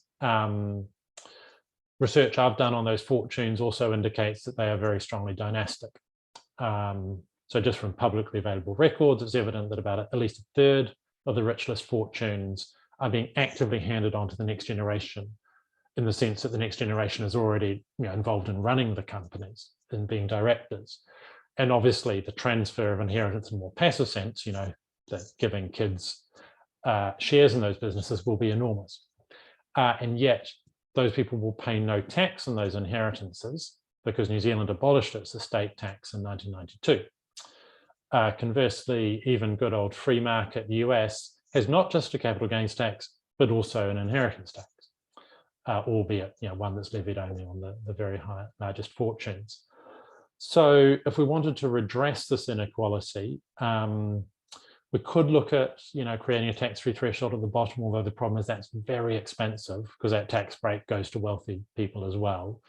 Research I've done on those fortunes also indicates that they are very strongly dynastic. So just from publicly available records, it's evident that about at least a third of the rich list fortunes are being actively handed on to the next generation, in the sense that the next generation is already involved in running the companies and being directors. And obviously the transfer of inheritance in a more passive sense, that giving kids shares in those businesses will be enormous. And yet those people will pay no tax on those inheritances because New Zealand abolished its estate tax in 1992. Conversely, even good old free market US has not just a capital gains tax, but also an inheritance tax, albeit one that's levied only on the very largest fortunes. So if we wanted to redress this inequality, we could look at creating a tax-free threshold at the bottom, although the problem is that's very expensive because that tax break goes to wealthy people as well.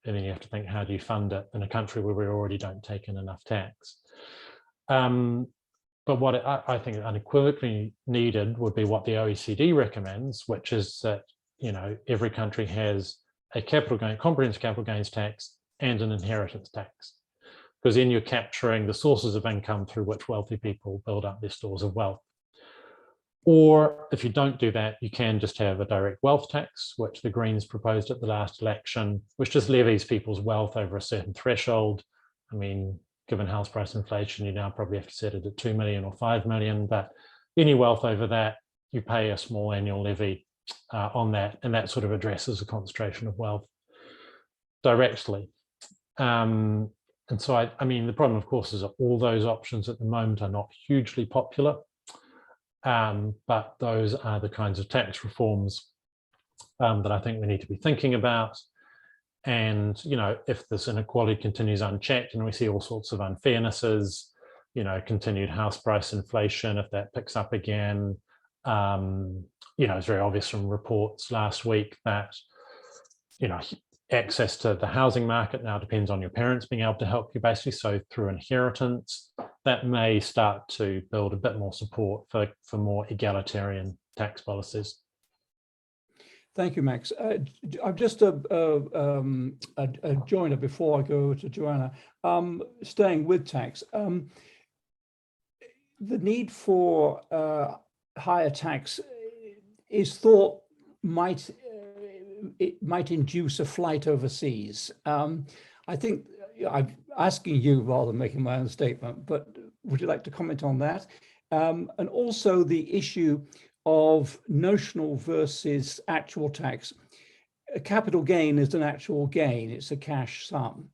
And then you have to think, how do you fund it in a country where we already don't take in enough tax? But what I think unequivocally needed would be what the OECD recommends, which is that every country has a comprehensive capital gains tax and an inheritance tax, because then you're capturing the sources of income through which wealthy people build up their stores of wealth. Or if you don't do that, you can just have a direct wealth tax, which the Greens proposed at the last election, which just levies people's wealth over a certain threshold. I mean, given house price inflation, you now probably have to set it at 2 million or 5 million, but any wealth over that, you pay a small annual levy on that, and that sort of addresses the concentration of wealth directly. And so, I mean, the problem, of course, is that all those options at the moment are not hugely popular, but those are the kinds of tax reforms that I think we need to be thinking about. And, if this inequality continues unchecked and we see all sorts of unfairnesses, continued house price inflation, if that picks up again, it's very obvious from reports last week that, access to the housing market now depends on your parents being able to help you, basically. So through inheritance, that may start to build a bit more support for more egalitarian tax policies. Thank you, Max. I'm just a joiner before I go to Joanna. Staying with tax, the need for higher tax is thought it might induce a flight overseas. I think I'm asking you rather than making my own statement, but would you like to comment on that? And also the issue of notional versus actual tax. A capital gain is an actual gain. It's a cash sum.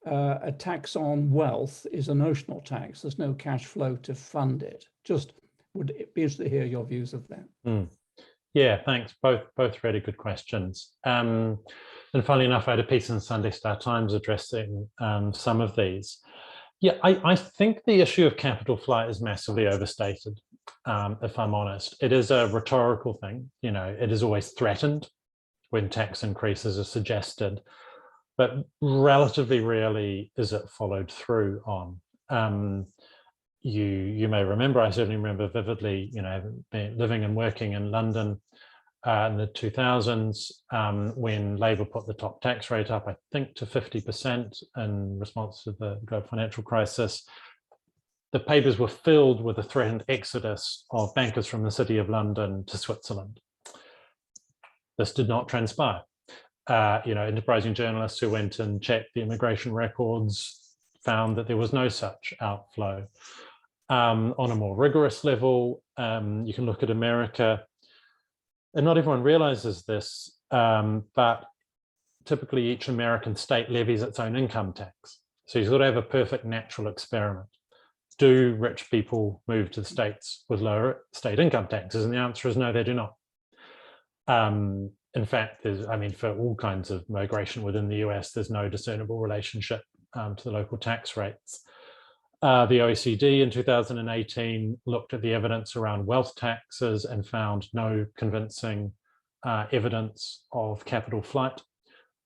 A tax on wealth is a notional tax. There's no cash flow to fund it. Just would be interested to hear your views of that. Yeah, thanks. Both really good questions. And funnily enough, I had a piece in Sunday Star Times addressing some of these. Yeah, I think the issue of capital flight is massively overstated, if I'm honest. It is a rhetorical thing. You know, it is always threatened when tax increases are suggested, but relatively rarely is it followed through on. You may remember, I certainly remember vividly, you know, living and working in London in the 2000s, when Labour put the top tax rate up, I think, to 50% in response to the global financial crisis. The papers were filled with a threatened exodus of bankers from the City of London to Switzerland. This did not transpire. You know, enterprising journalists who went and checked the immigration records found that there was no such outflow. On a more rigorous level, you can look at America, and not everyone realizes this, but typically each American state levies its own income tax. So you sort of have a perfect natural experiment. Do rich people move to the states with lower state income taxes? And the answer is no, they do not. In fact, there's, I mean, for all kinds of migration within the US, there's no discernible relationship to the local tax rates. The OECD in 2018 looked at the evidence around wealth taxes and found no convincing evidence of capital flight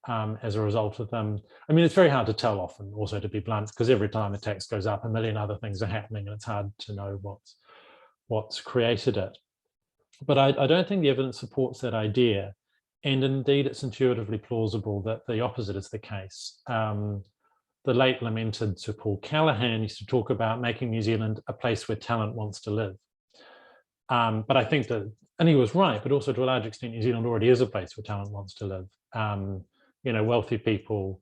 as a result of them. I mean, it's very hard to tell often, also, to be blunt, because every time a tax goes up, a million other things are happening, and it's hard to know what's created it. But I don't think the evidence supports that idea. And indeed, it's intuitively plausible that the opposite is the case. The late lamented Sir Paul Callaghan used to talk about making New Zealand a place where talent wants to live. But I think that, and he was right, but also to a large extent, New Zealand already is a place where talent wants to live. You know, wealthy people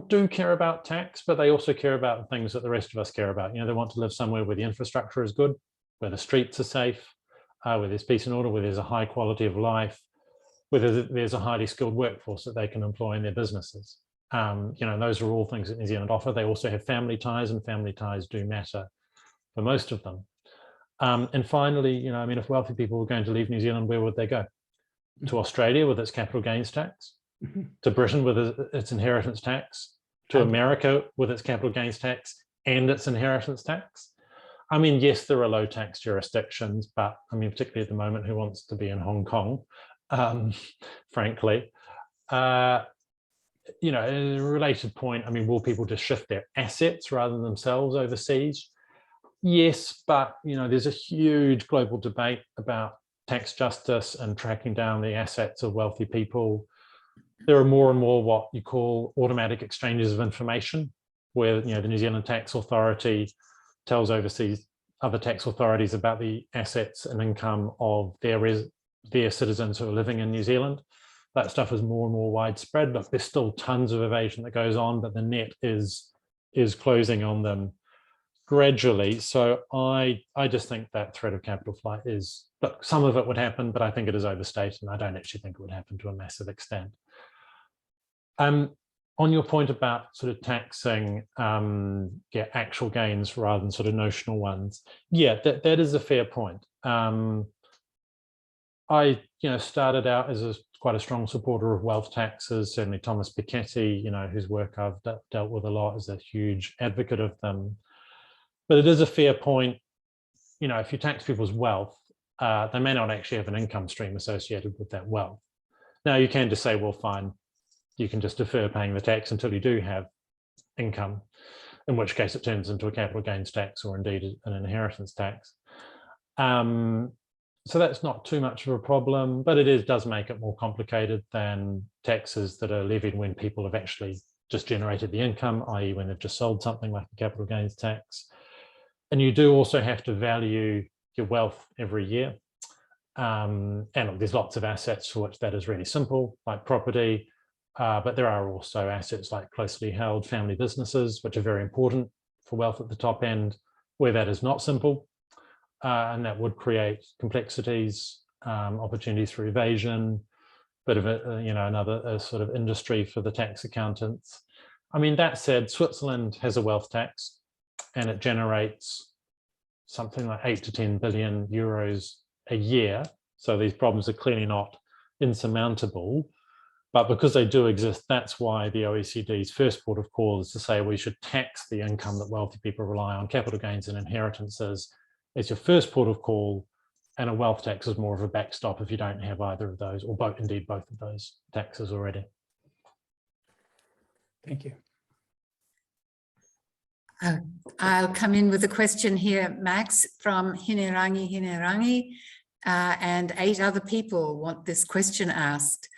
do care about tax, but they also care about the things that the rest of us care about. You know, they want to live somewhere where the infrastructure is good, where the streets are safe, where there's peace and order, where there's a high quality of life, where there's a highly skilled workforce that they can employ in their businesses. You know, those are all things that New Zealand offer. They also have family ties, and family ties do matter for most of them. And finally, you know, I mean, if wealthy people were going to leave New Zealand, where would they go? To Australia with its capital gains tax, to Britain with its inheritance tax, to America with its capital gains tax and its inheritance tax. I mean, yes, there are low tax jurisdictions, but I mean, particularly at the moment, who wants to be in Hong Kong, frankly. You know, a related point, I mean, will people just shift their assets rather than themselves overseas? Yes, but, you know, there's a huge global debate about tax justice and tracking down the assets of wealthy people. There are more and more what you call automatic exchanges of information, where, you know, the New Zealand Tax Authority tells overseas other tax authorities about the assets and income of their citizens who are living in New Zealand. That stuff is more and more widespread. Look, there's still tons of evasion that goes on, but the net is closing on them gradually. So I just think that threat of capital flight is, look, some of it would happen, but I think it is overstated, and I don't actually think it would happen to a massive extent. On your point about sort of taxing actual gains rather than sort of notional ones, yeah, that is a fair point. I, you know, started out as quite a strong supporter of wealth taxes. Certainly Thomas Piketty, you know, whose work I've dealt with a lot, is a huge advocate of them. But it is a fair point, you know, if you tax people's wealth, they may not actually have an income stream associated with that wealth. Now, you can just say, well, fine, you can just defer paying the tax until you do have income, in which case it turns into a capital gains tax or indeed an inheritance tax. So that's not too much of a problem, but it does make it more complicated than taxes that are levied when people have actually just generated the income, i.e. when they've just sold something, like a capital gains tax. And you do also have to value your wealth every year. And look, there's lots of assets for which that is really simple, like property, but there are also assets like closely held family businesses, which are very important for wealth at the top end, where that is not simple. and that would create complexities, opportunities for evasion, bit of a, another sort of industry for the tax accountants. I mean, that said, Switzerland has a wealth tax and it generates something like 8 to 10 billion euros a year. So these problems are clearly not insurmountable, but because they do exist, that's why the OECD's first port of call is to say we should tax the income that wealthy people rely on, capital gains and inheritances, as your first port of call, and a wealth tax is more of a backstop if you don't have either of those, or both, indeed both of those taxes already. Thank you. I'll come in with a question here, Max, from Hinerangi, and 8 other people want this question asked.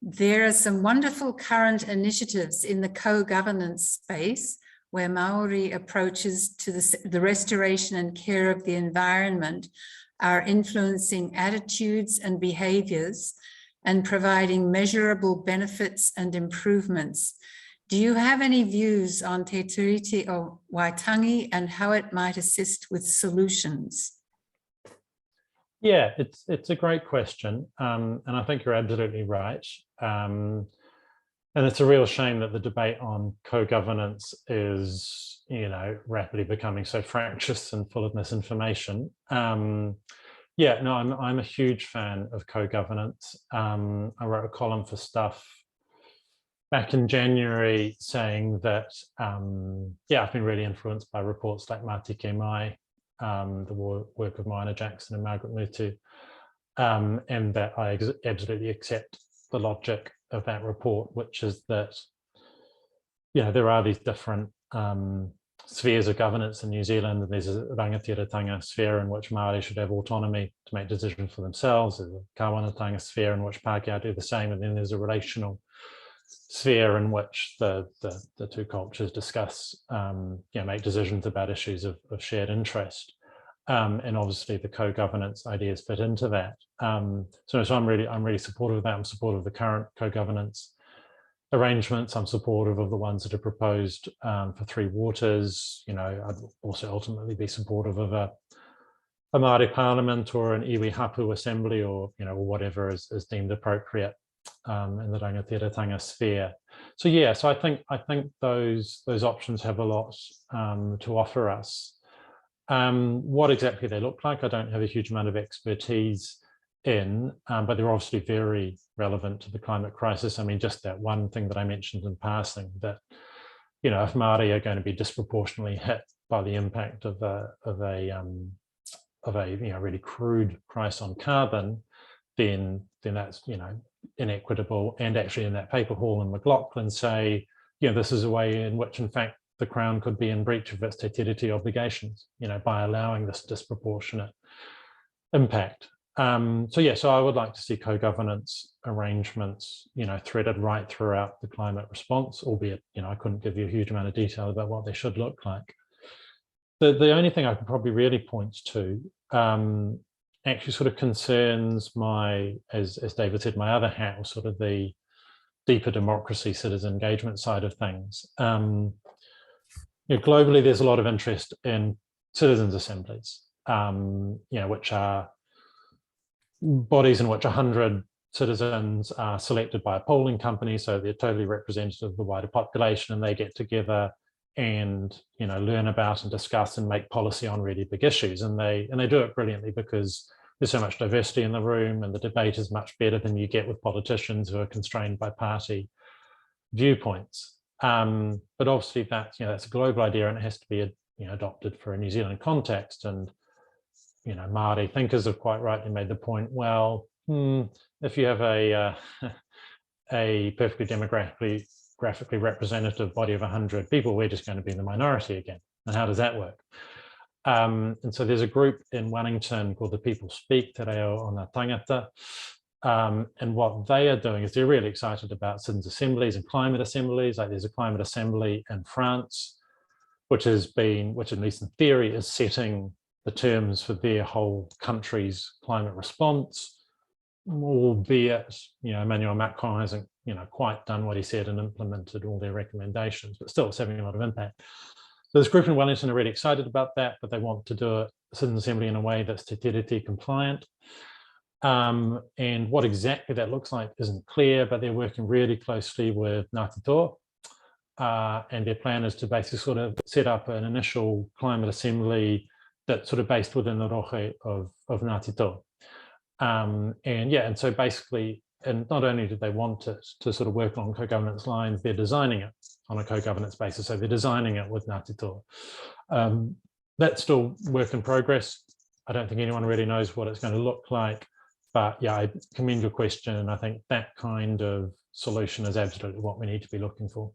There are some wonderful current initiatives in the co-governance space where Maori approaches to the restoration and care of the environment are influencing attitudes and behaviours and providing measurable benefits and improvements. Do you have any views on Te Tiriti o Waitangi and how it might assist with solutions? Yeah, it's a great question, and I think you're absolutely right. And it's a real shame that the debate on co-governance is, rapidly becoming so fractious and full of misinformation. Yeah, no, I'm a huge fan of co-governance. I wrote a column for Stuff back in January saying that, I've been really influenced by reports like Matike Mai, the work of Moana Jackson and Margaret Mutu, and that I absolutely accept the logic of that report, which is that, there are these different spheres of governance in New Zealand, and there's a rangatiratanga sphere in which Māori should have autonomy to make decisions for themselves. There's a kawanatanga sphere in which Pākehā do the same, and then there's a relational sphere in which the two cultures discuss, make decisions about issues of shared interest, and obviously the co-governance ideas fit into that. So I'm really supportive of that. I'm supportive of the current co-governance arrangements. I'm supportive of the ones that are proposed for Three Waters. I'd also ultimately be supportive of a Māori Parliament or an iwi hapu assembly, or whatever is deemed appropriate in the rangatiratanga sphere. So yeah, so I think those options have a lot to offer us. What exactly they look like, I don't have a huge amount of expertise in, but they're obviously very relevant to the climate crisis. I mean, just that one thing that I mentioned in passing, that if Māori are going to be disproportionately hit by the impact of a really crude price on carbon, then that's inequitable. And actually in that paper, Hall and McLaughlin say, this is a way in which in fact the Crown could be in breach of its te tiriti obligations, by allowing this disproportionate impact. So I would like to see co-governance arrangements, threaded right throughout the climate response, albeit, I couldn't give you a huge amount of detail about what they should look like. The only thing I could probably really point to actually sort of concerns my, as David said, my other hat, was sort of the deeper democracy, citizen engagement side of things. Globally, there's a lot of interest in citizens' assemblies, which are bodies in which 100 citizens are selected by a polling company, so they're totally representative of the wider population, and they get together and learn about and discuss and make policy on really big issues, and they do it brilliantly because there's so much diversity in the room, and the debate is much better than you get with politicians who are constrained by party viewpoints. But obviously that's a global idea, and it has to be adopted for a New Zealand context. And Māori thinkers have quite rightly made the point, well, if you have a perfectly graphically representative body of 100 people, we're just going to be in the minority again. And how does that work? And so there's a group in Wellington called the People Speak, Te Reo o Ngā Tangata. And what they are doing is they're really excited about citizens' assemblies and climate assemblies. Like there's a climate assembly in France, which at least in theory, is setting the terms for their whole country's climate response, albeit, Emmanuel Macron hasn't, quite done what he said and implemented all their recommendations, but still it's having a lot of impact. This group in Wellington are really excited about that, but they want to do a citizen assembly in a way that's Te Tiriti compliant. And what exactly that looks like isn't clear, but they're working really closely with Ngāti Toa. And their plan is to basically sort of set up an initial climate assembly that's sort of based within the rohe of Ngāti Toa. And so basically, and not only do they want it to sort of work along co-governance lines, they're designing it on a co-governance basis. So they're designing it with Ngāti Toa. That's still work in progress. I don't think anyone really knows what it's going to look like. But yeah, I commend your question. And I think that kind of solution is absolutely what we need to be looking for.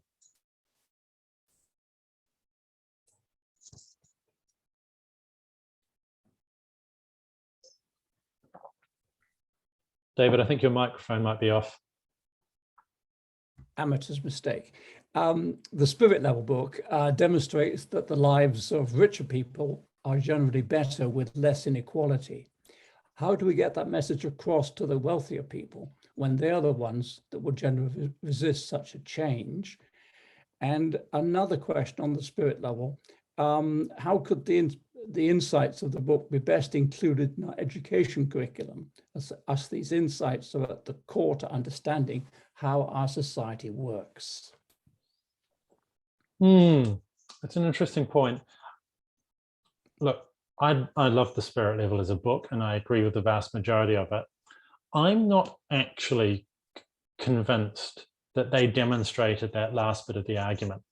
David, I think your microphone might be off. Amateur's mistake. The Spirit Level book demonstrates that the lives of richer people are generally better with less inequality. How do we get that message across to the wealthier people when they're the ones that will generally resist such a change? And another question on the Spirit Level, how could the insights of the book be best included in our education curriculum, as these insights are at the core to understanding how our society works? That's an interesting point. Look, I love the Spirit Level as a book, and I agree with the vast majority of it. I'm not actually convinced that they demonstrated that last bit of the argument.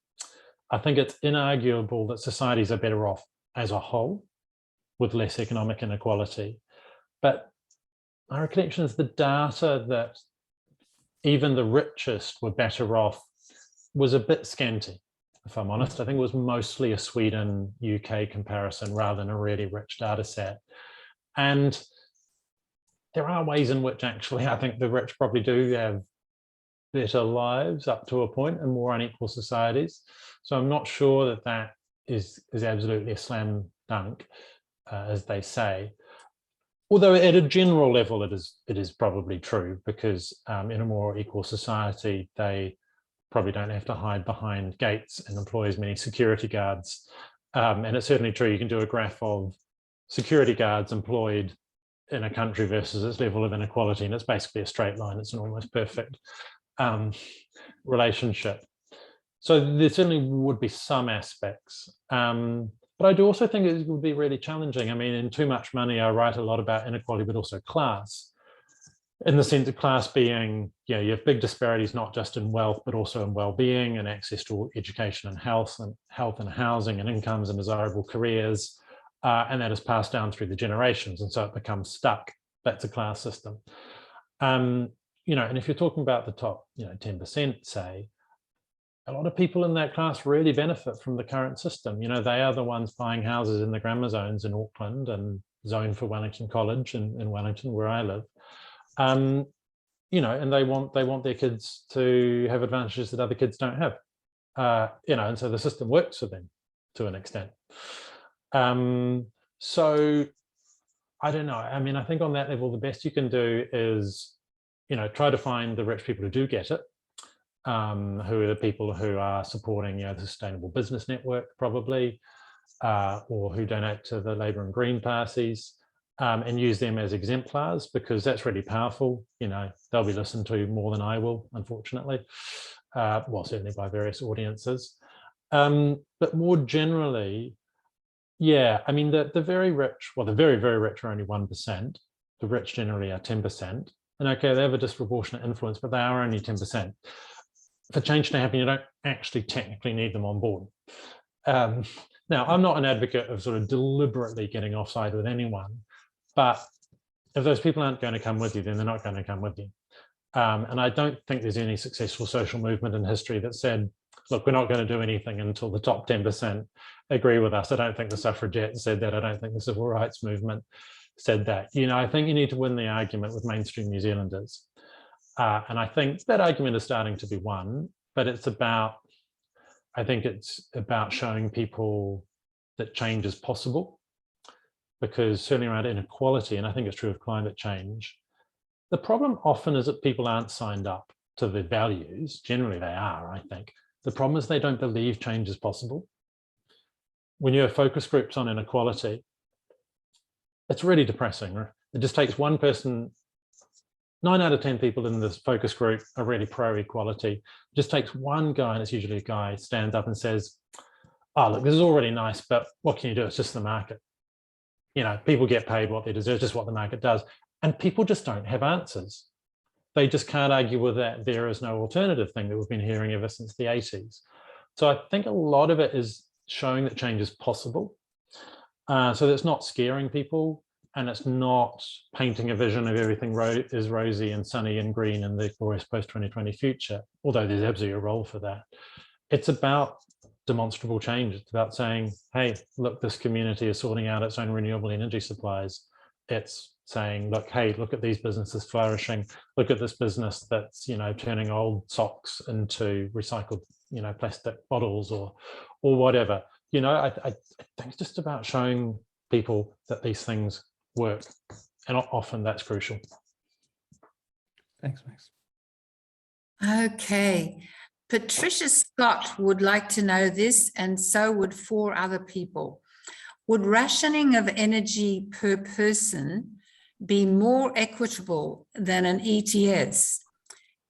I think it's inarguable that societies are better off as a whole with less economic inequality. But my recollection is the data that even the richest were better off was a bit scanty, if I'm honest. I think it was mostly a Sweden, UK comparison rather than a really rich data set. And there are ways in which actually I think the rich probably do have better lives up to a point in more unequal societies. So I'm not sure that that is absolutely a slam dunk, as they say. Although at a general level, it is probably true, because in a more equal society, they probably don't have to hide behind gates and employ as many security guards. And it's certainly true, you can do a graph of security guards employed in a country versus its level of inequality, and it's basically a straight line. It's an almost perfect relationship. So there certainly would be some aspects. But I do also think it would be really challenging. I mean, in Too Much Money, I write a lot about inequality, but also class, in the sense of class being, you know, you have big disparities, not just in wealth, but also in well-being and access to education and health and housing and incomes and desirable careers. And that is passed down through the generations. And so it becomes stuck. That's a class system. You know, and if you're talking about the top, 10%, say, a lot of people in that class really benefit from the current system. You know, they are the ones buying houses in the grammar zones in Auckland and zone for Wellington College in Wellington, where I live. You know, and they want their kids to have advantages that other kids don't have. You know, and so the system works for them to an extent. So I don't know. I mean, I think on that level, the best you can do is, try to find the rich people who do get it, who are the people who are supporting, the Sustainable Business Network, probably, or who donate to the Labour and Green parties, and use them as exemplars, because that's really powerful. They'll be listened to more than I will, unfortunately. Well, certainly by various audiences. But more generally, yeah, I mean, the very rich, well, the very, very rich are only 1%. The rich generally are 10%. And okay, they have a disproportionate influence, but they are only 10%. For change to happen, you don't actually technically need them on board. Now, I'm not an advocate of sort of deliberately getting offside with anyone, but if those people aren't going to come with you, then they're not going to come with you. And I don't think there's any successful social movement in history that said, look, we're not going to do anything until the top 10% agree with us. I don't think the suffragettes said that. I don't think the civil rights movement said that. I think you need to win the argument with mainstream New Zealanders. And I think that argument is starting to be won, but I think it's about showing people that change is possible, because certainly around inequality, and I think it's true of climate change, the problem often is that people aren't signed up to the values. Generally they are, I think. The problem is they don't believe change is possible. when you have focus groups on inequality, it's really depressing. Right? It just takes one person. 9 out of 10 people in this focus group are really pro-equality. It just takes one guy, and it's usually a guy, stands up and says, oh, look, this is already nice, but what can you do? It's just the market. You know, people get paid what they deserve, just what the market does. And people just don't have answers. They just can't argue with that there is no alternative thing that we've been hearing ever since the 80s. So I think a lot of it is showing that change is possible. So that's not scaring people, and it's not painting a vision of everything is rosy and sunny and green in the glorious post-2020 future, although there's absolutely a role for that. It's about demonstrable change. It's about saying, hey, look, this community is sorting out its own renewable energy supplies. It's saying, look, hey, look at these businesses flourishing. Look at this business that's, you know, turning old socks into recycled, you know, plastic bottles or whatever. You know, I think it's just about showing people that these things work, and often that's crucial. Thanks, Max. Okay. Patricia Scott would like to know this, and so would 4 other people. Would rationing of energy per person be more equitable than an ETS?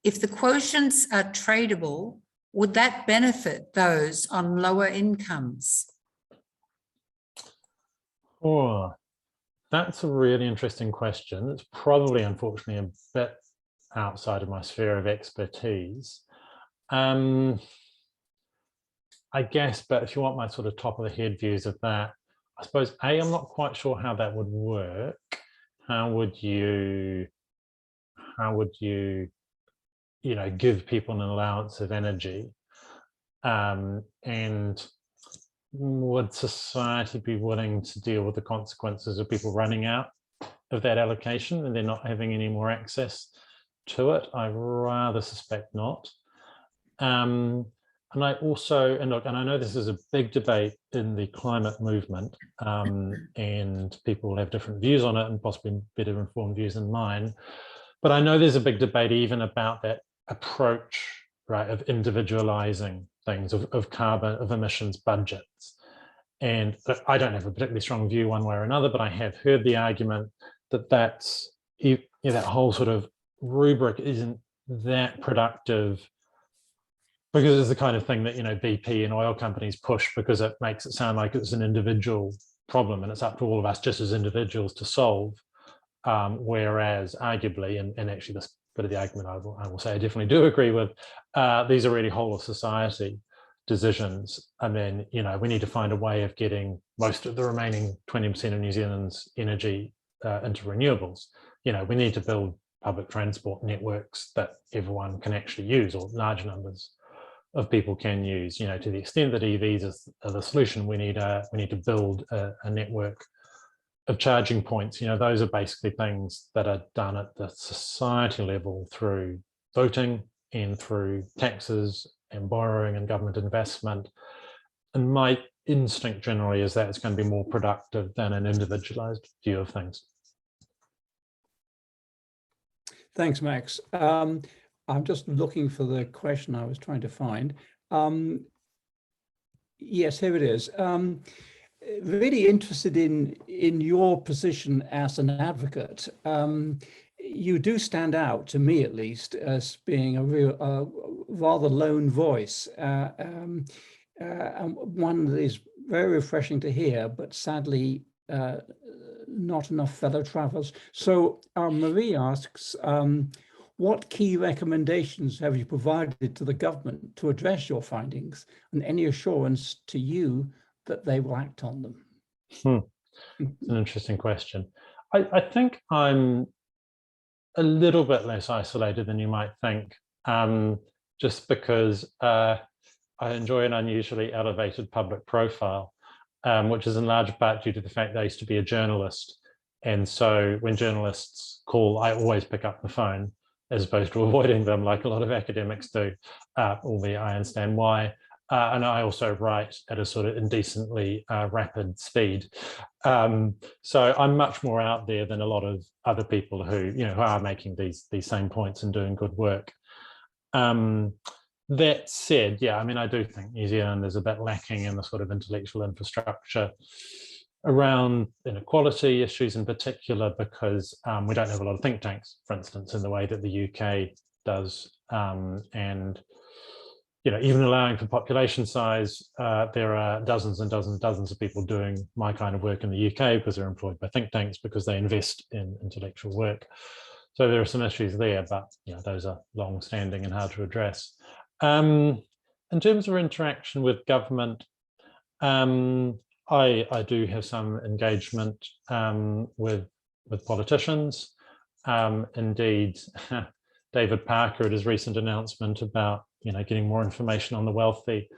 If the quotients are tradable, would that benefit those on lower incomes? Oh, that's a really interesting question. It's probably, unfortunately, a bit outside of my sphere of expertise. I guess, but if you want my sort of top of the head views of that, I suppose, I'm not quite sure how that would work. How would you, you know, give people an allowance of energy? And would society be willing to deal with the consequences of people running out of that allocation and they're not having any more access to it? I rather suspect not. And I also, and look, and I know this is a big debate in the climate movement, and people have different views on it and possibly better informed views than mine. But I know there's a big debate even about that approach, right, of individualizing things, of carbon, of emissions budgets. And I don't have a particularly strong view one way or another, but I have heard the argument that that's, you know, that whole sort of rubric isn't that productive, because it's the kind of thing that, you know, BP and oil companies push because it makes it sound like it's an individual problem and it's up to all of us just as individuals to solve. Whereas arguably, and actually this bit of the argument I will say I definitely do agree with, these are really whole of society decisions. I mean, you know, we need to find a way of getting most of the remaining 20% of New Zealand's energy into renewables. You know, we need to build public transport networks that everyone can actually use, or large numbers of people can use. You know, to the extent that EVs are the solution, we need to build a network of charging points. You know, those are basically things that are done at the society level through voting and through taxes and borrowing and government investment. And my instinct generally is that it's going to be more productive than an individualized view of things. Thanks, Max. I'm just looking for the question I was trying to find. Yes, here it is. Really interested in your position as an advocate. You do stand out, to me at least, as being a real, rather lone voice, and one that is very refreshing to hear, but sadly not enough fellow travelers. So Marie asks, what key recommendations have you provided to the government to address your findings, and any assurance to you that they will act on them? It's an interesting question. I think I'm a little bit less isolated than you might think, just because I enjoy an unusually elevated public profile, which is in large part due to the fact that I used to be a journalist. And so when journalists call, I always pick up the phone, as opposed to avoiding them like a lot of academics do, albeit I understand why. And I also write at a sort of indecently rapid speed. So I'm much more out there than a lot of other people who, you know, who are making these same points and doing good work. That said, yeah, I mean, I do think New Zealand is a bit lacking in the sort of intellectual infrastructure around inequality issues in particular, because we don't have a lot of think tanks, for instance, in the way that the UK does. And even allowing for population size, there are dozens and dozens and dozens of people doing my kind of work in the UK because they're employed by think tanks, because they invest in intellectual work. So there are some issues there, but those are long-standing and hard to address. In terms of interaction with government, I do have some engagement with politicians. Indeed, David Parker, at his recent announcement about getting more information on the wealthy,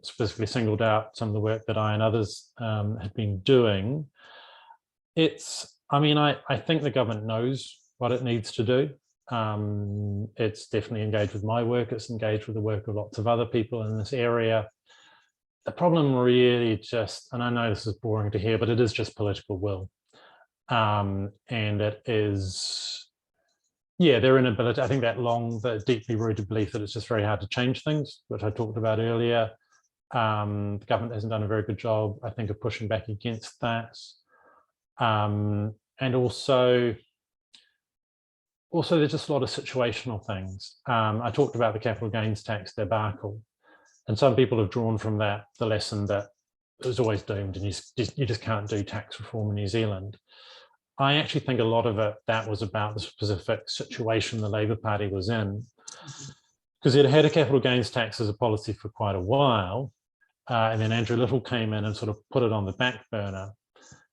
specifically singled out some of the work that I and others had been doing. I think the government knows what it needs to do. It's definitely engaged with my work. It's engaged with the work of lots of other people in this area. The problem really just, and I know this is boring to hear, but it is just political will. And it is, their inability, I think that deeply rooted belief that it's just very hard to change things, which I talked about earlier. The government hasn't done a very good job, I think, of pushing back against that. And also there's just a lot of situational things. I talked about the capital gains tax debacle, and some people have drawn from that the lesson that it was always doomed and you just can't do tax reform in New Zealand. I actually think a lot of that was about the specific situation the Labour Party was in, because it had a capital gains tax as a policy for quite a while, and then Andrew Little came in and sort of put it on the back burner.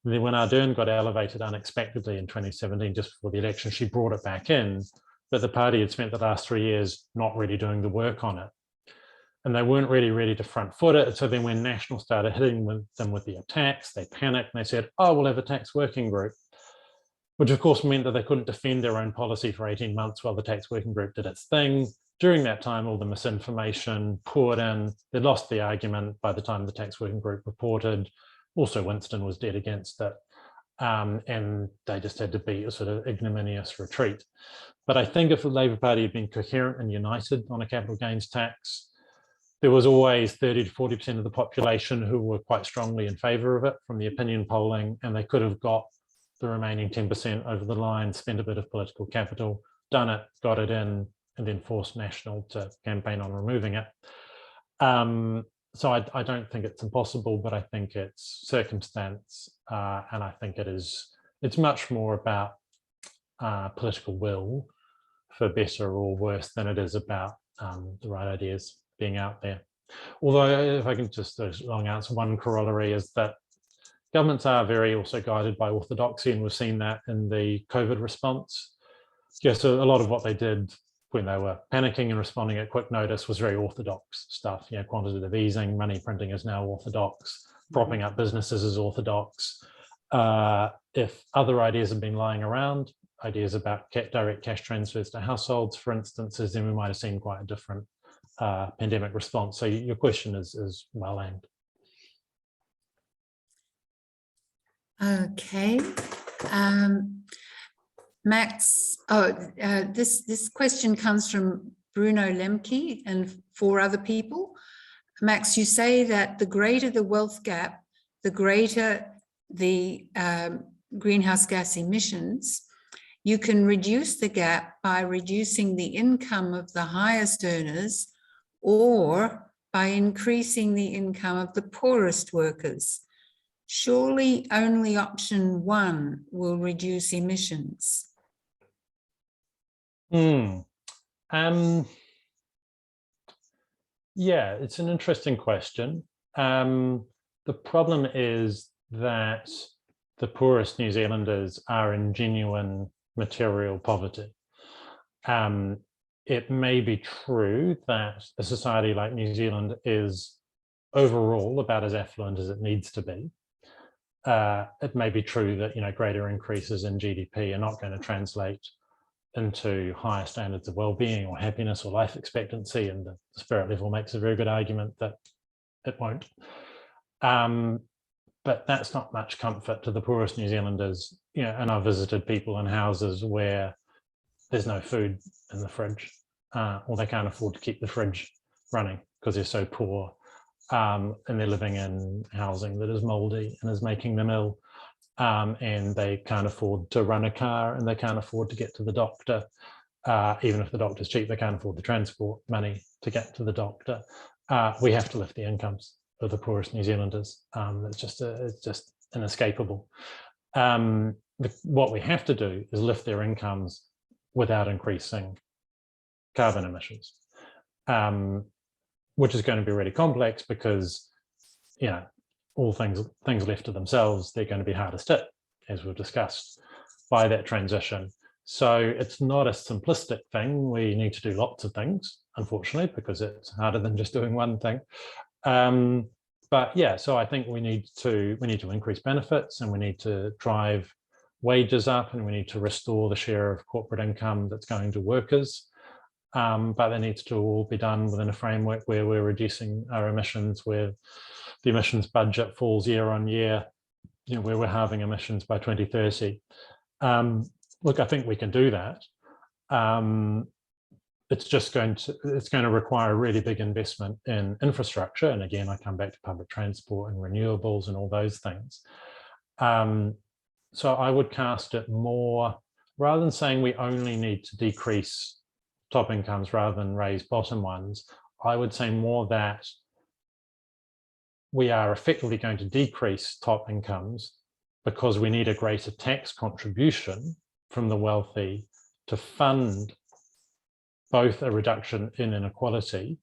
And then when Ardern got elevated unexpectedly in 2017, just before the election, she brought it back in, but the party had spent the last 3 years not really doing the work on it. And they weren't really ready to front foot it. So then when National started hitting them with the attacks, they panicked and they said, oh, we'll have a tax working group, which of course meant that they couldn't defend their own policy for 18 months while the tax working group did its thing. During that time, all the misinformation poured in. They lost the argument by the time the tax working group reported. Also, Winston was dead against it. And they just had to beat a sort of ignominious retreat. But I think if the Labour Party had been coherent and united on a capital gains tax, there was always 30 to 40% of the population who were quite strongly in favour of it from the opinion polling, and they could have got the remaining 10% over the line, spent a bit of political capital, done it, got it in, and then forced National to campaign on removing it. So I don't think it's impossible, but I think it's circumstance, and I think it's much more about political will, for better or worse, than it is about the right ideas being out there. Although, if I can just long answer, one corollary is that governments are very also guided by orthodoxy, and we've seen that in the COVID response. So a lot of what they did when they were panicking and responding at quick notice was very orthodox stuff. Quantitative easing, money printing is now orthodox, propping up businesses is orthodox. If other ideas have been lying around, ideas about direct cash transfers to households, for instance, then we might have seen quite a different pandemic response. So your question is well aimed. Okay. Max, this question comes from Bruno Lemke and 4 other people. Max, you say that the greater the wealth gap, the greater the greenhouse gas emissions. You can reduce the gap by reducing the income of the highest earners or by increasing the income of the poorest workers. Surely only option 1 will reduce emissions. Yeah, it's an interesting question. The problem is that the poorest New Zealanders are in genuine material poverty. It may be true that a society like New Zealand is overall about as affluent as it needs to be. It may be true that greater increases in GDP are not going to translate into higher standards of well-being or happiness or life expectancy, and the Spirit level makes a very good argument that it won't. But that's not much comfort to the poorest New Zealanders. And I've visited people in houses where there's no food in the fridge. or they can't afford to keep the fridge running because they're so poor, and they're living in housing that is mouldy and is making them ill, and they can't afford to run a car, and they can't afford to get to the doctor. Even if the doctor's cheap, they can't afford the transport money to get to the doctor. We have to lift the incomes of the poorest New Zealanders. It's just inescapable. What we have to do is lift their incomes without increasing carbon emissions, which is going to be really complex because, all things left to themselves, they're going to be hardest hit, as we've discussed, by that transition. So it's not a simplistic thing. We need to do lots of things, unfortunately, because it's harder than just doing one thing. But yeah, so I think we need to increase benefits, and we need to drive wages up, and we need to restore the share of corporate income that's going to workers. But that needs to all be done within a framework where we're reducing our emissions, where the emissions budget falls year on year, where we're halving emissions by 2030. Look, I think we can do that. It's going to require a really big investment in infrastructure. And again, I come back to public transport and renewables and all those things. So I would cast it more, rather than saying we only need to decrease top incomes rather than raise bottom ones, I would say more that we are effectively going to decrease top incomes because we need a greater tax contribution from the wealthy to fund both a reduction in inequality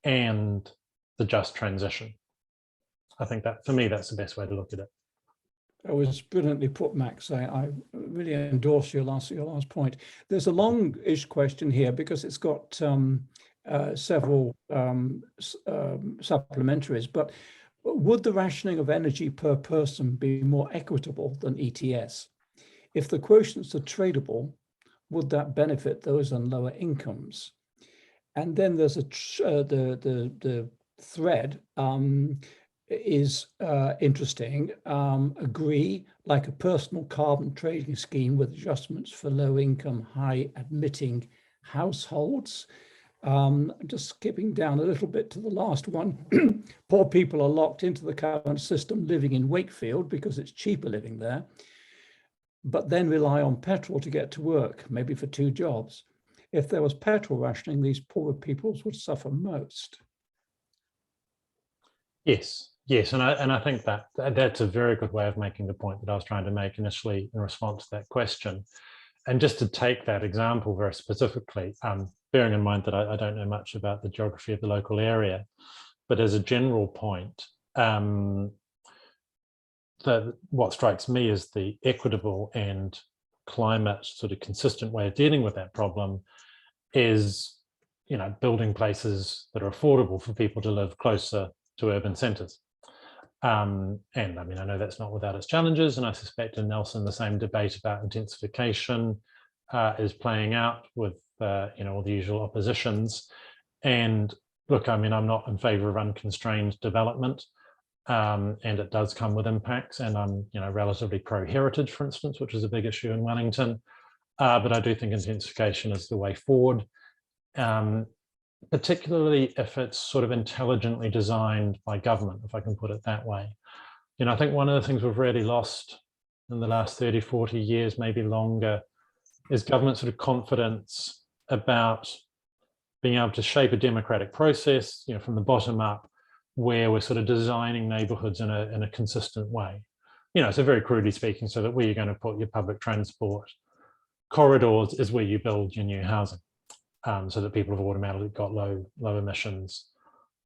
and the just transition. I think that, for me, that's the best way to look at it. That was brilliantly put, Max. I really endorse your last point. There's a long-ish question here because it's got several supplementaries, but would the rationing of energy per person be more equitable than ETS? If the quotients are tradable, would that benefit those on lower incomes? And then there's the thread is interesting. Agree, like a personal carbon trading scheme with adjustments for low income, high emitting households. Just skipping down a little bit to the last one. Poor people are locked into the current system living in Wakefield because it's cheaper living there, but then rely on petrol to get to work, maybe for 2 jobs. If there was petrol rationing, these poorer peoples would suffer most. Yes, and I think that's a very good way of making the point that I was trying to make initially in response to that question. And just to take that example very specifically, bearing in mind that I don't know much about the geography of the local area, but as a general point, what strikes me as the equitable and climate sort of consistent way of dealing with that problem is, building places that are affordable for people to live closer to urban centres. And I mean, I know that's not without its challenges, and I suspect in Nelson the same debate about intensification is playing out with all the usual oppositions. And look, I mean, I'm not in favour of unconstrained development, and it does come with impacts. And I'm relatively pro-heritage, for instance, which is a big issue in Wellington. But I do think intensification is the way forward, particularly if it's sort of intelligently designed by government, if I can put it that way. I think one of the things we've really lost in the last 30, 40 years, maybe longer, is government sort of confidence about being able to shape a democratic process, from the bottom up, where we're sort of designing neighbourhoods in a consistent way. So very crudely speaking, so that where you're going to put your public transport corridors is where you build your new housing. So that people have automatically got low emissions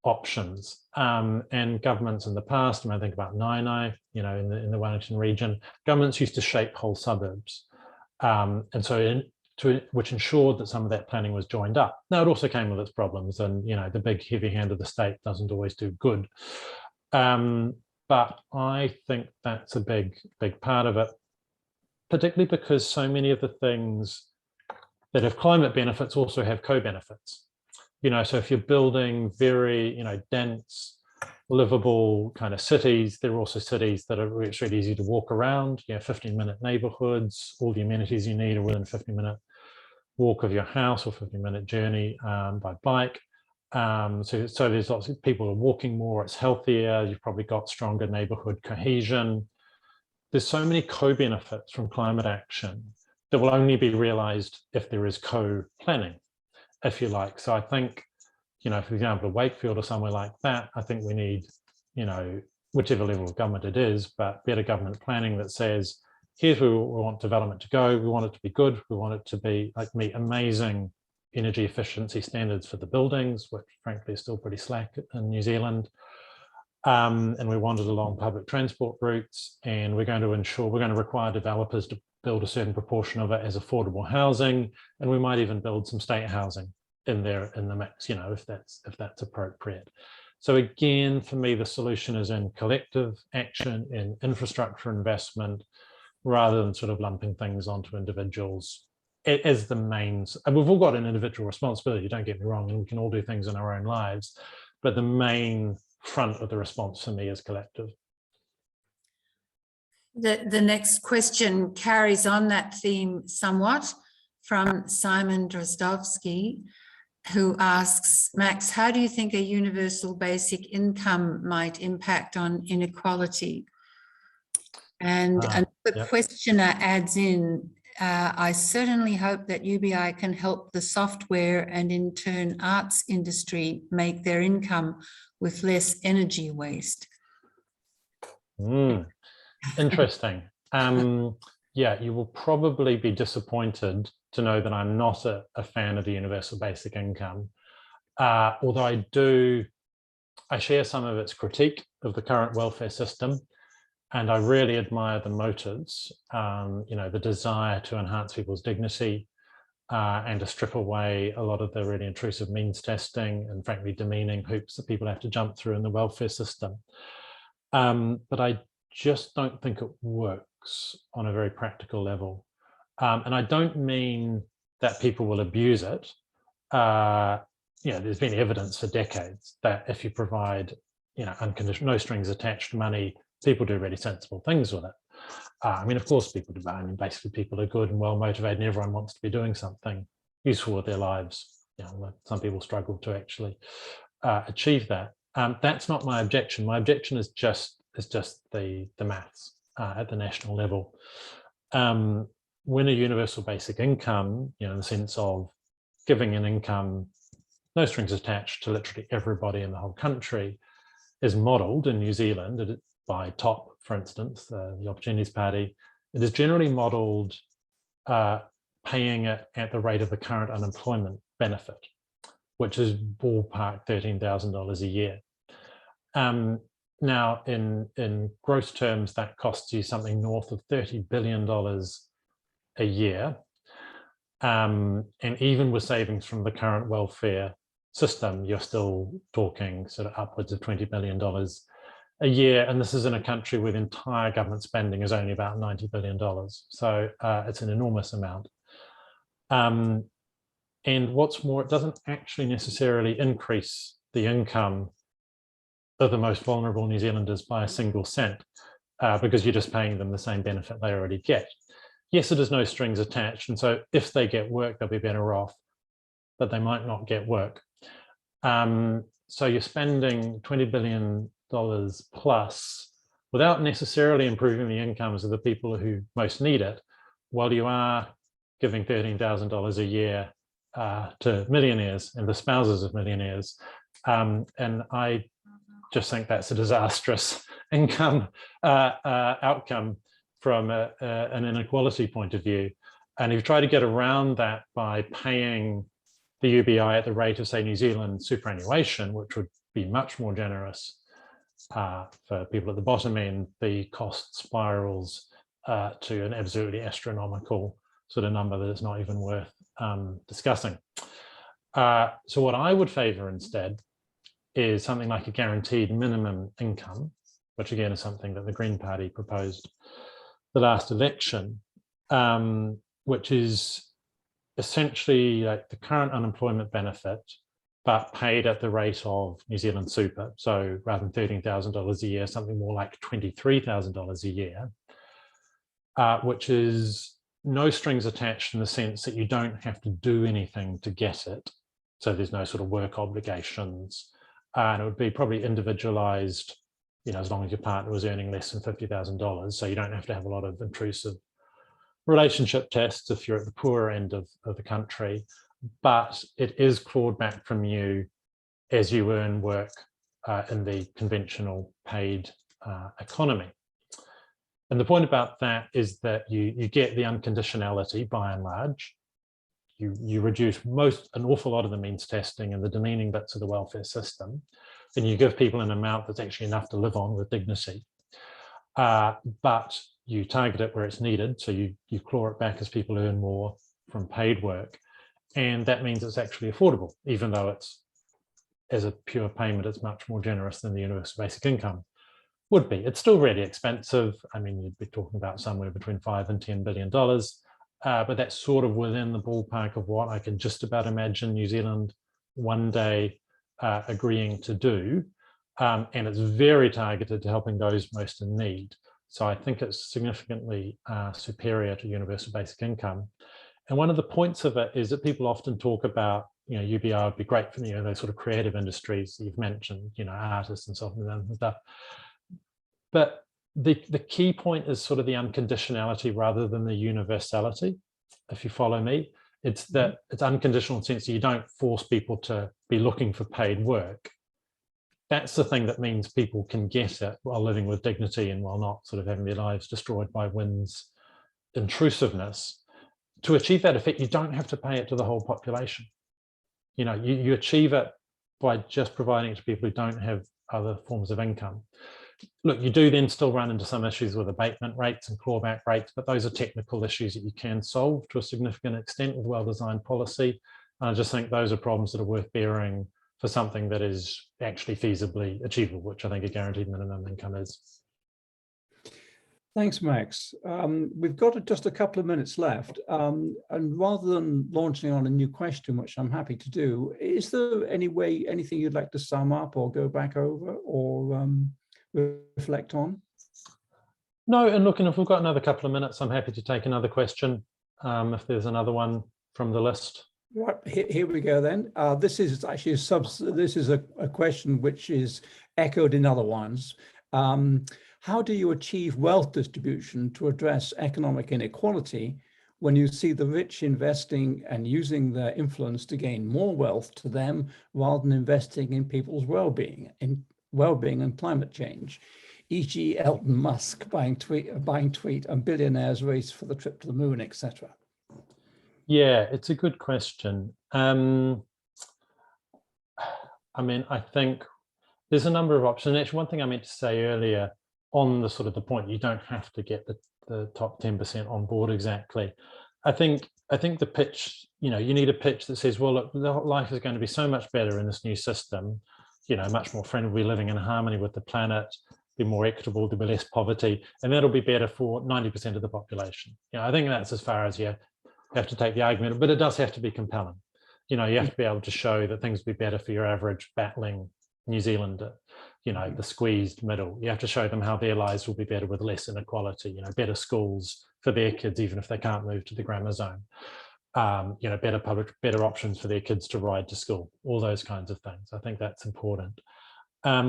options. And governments in the past, I think about Nainai, in the Wellington region, governments used to shape whole suburbs. And so which ensured that some of that planning was joined up. Now, it also came with its problems, and the big heavy hand of the state doesn't always do good. But I think that's a big part of it, particularly because so many of the things that have climate benefits also have co-benefits. So if you're building very, dense, livable kind of cities, there are also cities that are really easy to walk around, 15-minute neighborhoods, all the amenities you need are within a 15-minute walk of your house or 50-minute journey by bike. So there's lots of people are walking more, it's healthier, you've probably got stronger neighborhood cohesion. There's so many co-benefits from climate action that will only be realized if there is co-planning, if you like. So I think, for example, Wakefield or somewhere like that, I think we need, whichever level of government it is, but better government planning that says, here's where we want development to go. We want it to be good. We want it to be meet amazing energy efficiency standards for the buildings, which frankly is still pretty slack in New Zealand. And we want it along public transport routes. And we're going to require developers to build a certain proportion of it as affordable housing. And we might even build some state housing in the mix, if that's appropriate. So again, for me, the solution is in collective action, in infrastructure investment, rather than sort of lumping things onto individuals as the main. And we've all got an individual responsibility, don't get me wrong, and we can all do things in our own lives, but the main front of the response for me is collective. The next question carries on that theme somewhat, from Simon Drozdowski, who asks, Max, how do you think a universal basic income might impact on inequality? And the questioner adds in, I certainly hope that UBI can help the software and in turn arts industry make their income with less energy waste. Interesting. Yeah, you will probably be disappointed to know that I'm not a fan of the universal basic income, although I share some of its critique of the current welfare system. And I really admire the motives, the desire to enhance people's dignity and to strip away a lot of the really intrusive means testing and frankly demeaning hoops that people have to jump through in the welfare system. But I just don't think it works on a very practical level. And I don't mean that people will abuse it. There's been evidence for decades that if you provide, unconditional, no strings attached money, people do really sensible things with it. Of course people do. Basically people are good and well motivated and everyone wants to be doing something useful with their lives. Some people struggle to actually achieve that. That's not my objection. My objection is just the maths at the national level. When a universal basic income, in the sense of giving an income, no strings attached to literally everybody in the whole country, is modelled in New Zealand by TOP, for instance, the Opportunities Party. It is generally modelled paying it at the rate of the current unemployment benefit, which is ballpark $13,000 a year. Now, in gross terms, that costs you something north of $30 billion a year. And even with savings from the current welfare system, you're still talking sort of upwards of $20 billion a year. And this is in a country with entire government spending is only about $90 billion. So it's an enormous amount. And what's more, it doesn't actually necessarily increase the income of the most vulnerable New Zealanders by a single cent, because you're just paying them the same benefit they already get. Yes, it is no strings attached. And so if they get work, they'll be better off, but they might not get work. So you're spending $20 billion plus without necessarily improving the incomes of the people who most need it, while you are giving $13,000 a year to millionaires and the spouses of millionaires. And I just think that's a disastrous income outcome from an inequality point of view. And if you try to get around that by paying the UBI at the rate of, say, New Zealand superannuation, which would be much more generous for people at the bottom end, the cost spirals to an absolutely astronomical sort of number that it's not even worth discussing. So what I would favor instead is something like a guaranteed minimum income, which again is something that the Green Party proposed the last election, which is essentially like the current unemployment benefit, but paid at the rate of New Zealand super. So rather than $13,000 a year, something more like $23,000 a year, which is no strings attached in the sense that you don't have to do anything to get it. So there's no sort of work obligations. And it would be probably individualized, as long as your partner was earning less than $50,000. So you don't have to have a lot of intrusive relationship tests if you're at the poorer end of the country. But it is clawed back from you as you earn work in the conventional paid economy. And the point about that is that you get the unconditionality by and large. You reduce an awful lot of the means testing and the demeaning bits of the welfare system, and you give people an amount that's actually enough to live on with dignity. But you target it where it's needed, so you claw it back as people earn more from paid work. And that means it's actually affordable, even though it's, as a pure payment, it's much more generous than the universal basic income would be. It's still really expensive. I mean, you'd be talking about somewhere between $5 and $10 billion, but that's sort of within the ballpark of what I can just about imagine New Zealand one day agreeing to do. And it's very targeted to helping those most in need. So I think it's significantly superior to universal basic income. And one of the points of it is that people often talk about, UBI would be great for those sort of creative industries that you've mentioned, artists and so on and stuff. But the key point is sort of the unconditionality rather than the universality, if you follow me. It's that it's unconditional in the sense that you don't force people to be looking for paid work. That's the thing that means people can get it while living with dignity and while not sort of having their lives destroyed by WIN's intrusiveness. To achieve that effect, you don't have to pay it to the whole population. You achieve it by just providing it to people who don't have other forms of income. Look, you do then still run into some issues with abatement rates and clawback rates, but those are technical issues that you can solve to a significant extent with well-designed policy. And I just think those are problems that are worth bearing for something that is actually feasibly achievable, which I think a guaranteed minimum income is. Thanks, Max. We've got just a couple of minutes left. And rather than launching on a new question, which I'm happy to do, is there anything you'd like to sum up or go back over or reflect on? No, and look, and if we've got another couple of minutes, I'm happy to take another question if there's another one from the list. Right, here we go then. This is actually a question which is echoed in other ones. How do you achieve wealth distribution to address economic inequality when you see the rich investing and using their influence to gain more wealth to them rather than investing in people's well-being and climate change, e.g. Elon Musk buying tweet and billionaires race for the trip to the moon, etc.? Yeah, it's a good question. I mean, I think there's a number of options. Actually, one thing I meant to say earlier on the sort of the point, you don't have to get the top 10% on board exactly. I think the pitch, you need a pitch that says, well, look, life is going to be so much better in this new system, much more friendly, living in harmony with the planet, be more equitable, there'll be less poverty, and that'll be better for 90% of the population. I think that's as far as you have to take the argument, but it does have to be compelling. You have to be able to show that things will be better for your average battling New Zealander, the squeezed middle. You have to show them how their lives will be better with less inequality, better schools for their kids, even if they can't move to the grammar zone, better options for their kids to ride to school, all those kinds of things. I think that's important.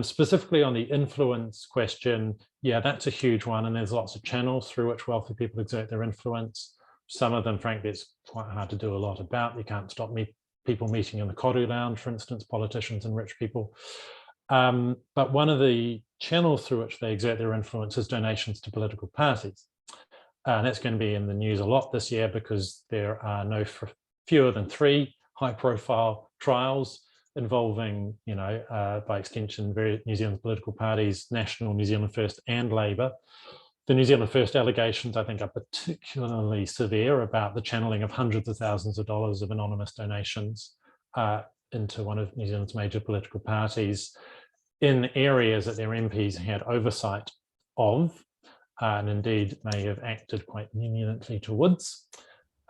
Specifically on the influence question, yeah, that's a huge one. And there's lots of channels through which wealthy people exert their influence. Some of them, frankly, it's quite hard to do a lot about. You can't stop people meeting in the Koru Lounge, for instance, politicians and rich people. But one of the channels through which they exert their influence is donations to political parties. And that's going to be in the news a lot this year because there are fewer than 3 high-profile trials involving, by extension, various New Zealand political parties, National, New Zealand First and Labour. The New Zealand First allegations, I think, are particularly severe about the channeling of hundreds of thousands of dollars of anonymous donations into one of New Zealand's major political parties in areas that their MPs had oversight of, and indeed may have acted quite leniently towards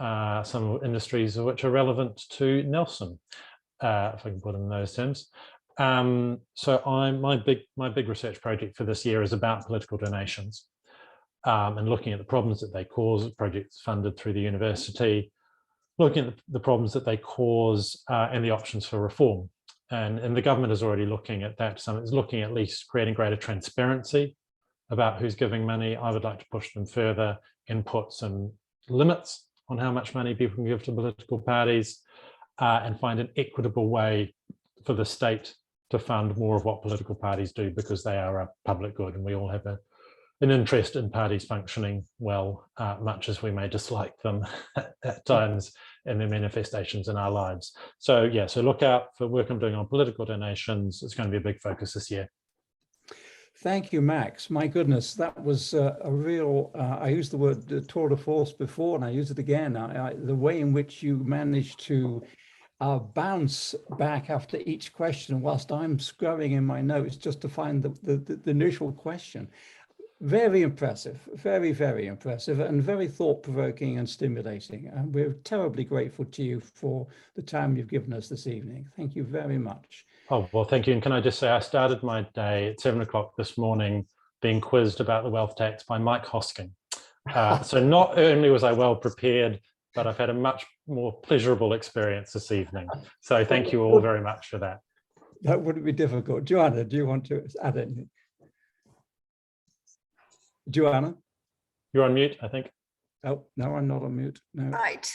some industries which are relevant to Nelson, if I can put it in those terms. So my big research project for this year is about political donations. and looking at the problems that they cause, projects funded through the university, looking at the problems that they cause and the options for reform. And the government is already looking at that. So it's looking at least creating greater transparency about who's giving money. I would like to push them further and put some limits on how much money people can give to political parties and find an equitable way for the state to fund more of what political parties do, because they are a public good and we all have an interest in parties functioning well, much as we may dislike them at times in their manifestations in our lives. So yeah, so look out for work I'm doing on political donations. It's going to be a big focus this year. Thank you, Max. My goodness, that was a real, I used the word tour de force before and I use it again. The way in which you managed to bounce back after each question whilst I'm scrubbing in my notes just to find the initial question. Very impressive, very, very impressive, and very thought-provoking and stimulating. And we're terribly grateful to you for the time you've given us this evening. Thank you very much. Oh, well, thank you. And can I just say, I started my day at 7 o'clock this morning being quizzed about the wealth tax by Mike Hosking. So not only was I well prepared, but I've had a much more pleasurable experience this evening. So thank you all very much for that. That wouldn't be difficult. Joanna, do you want to add anything? Joanna? You're on mute, I think. Oh, no, I'm not on mute. No. Right.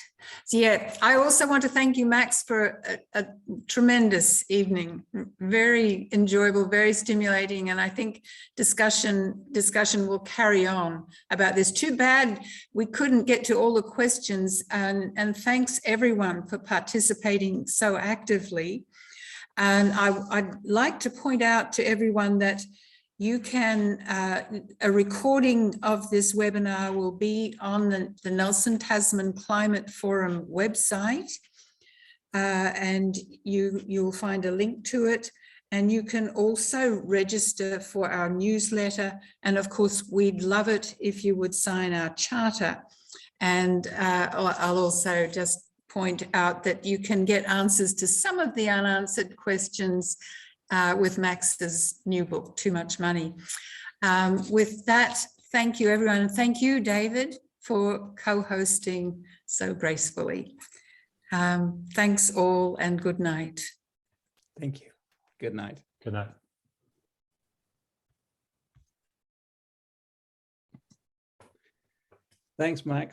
So yeah, I also want to thank you, Max, for a tremendous evening. Very enjoyable, very stimulating, and I think discussion will carry on about this. Too bad we couldn't get to all the questions, and thanks everyone for participating so actively. And I'd like to point out to everyone that you can, a recording of this webinar will be on the Nelson Tasman Climate Forum website, and you'll find a link to it. And you can also register for our newsletter. And of course, we'd love it if you would sign our charter. And I'll also just point out that you can get answers to some of the unanswered questions with Max's new book, Too Much Money. With that, thank you, everyone. And thank you, David, for co-hosting so gracefully. Thanks all and good night. Thank you. Good night. Good night. Thanks, Max.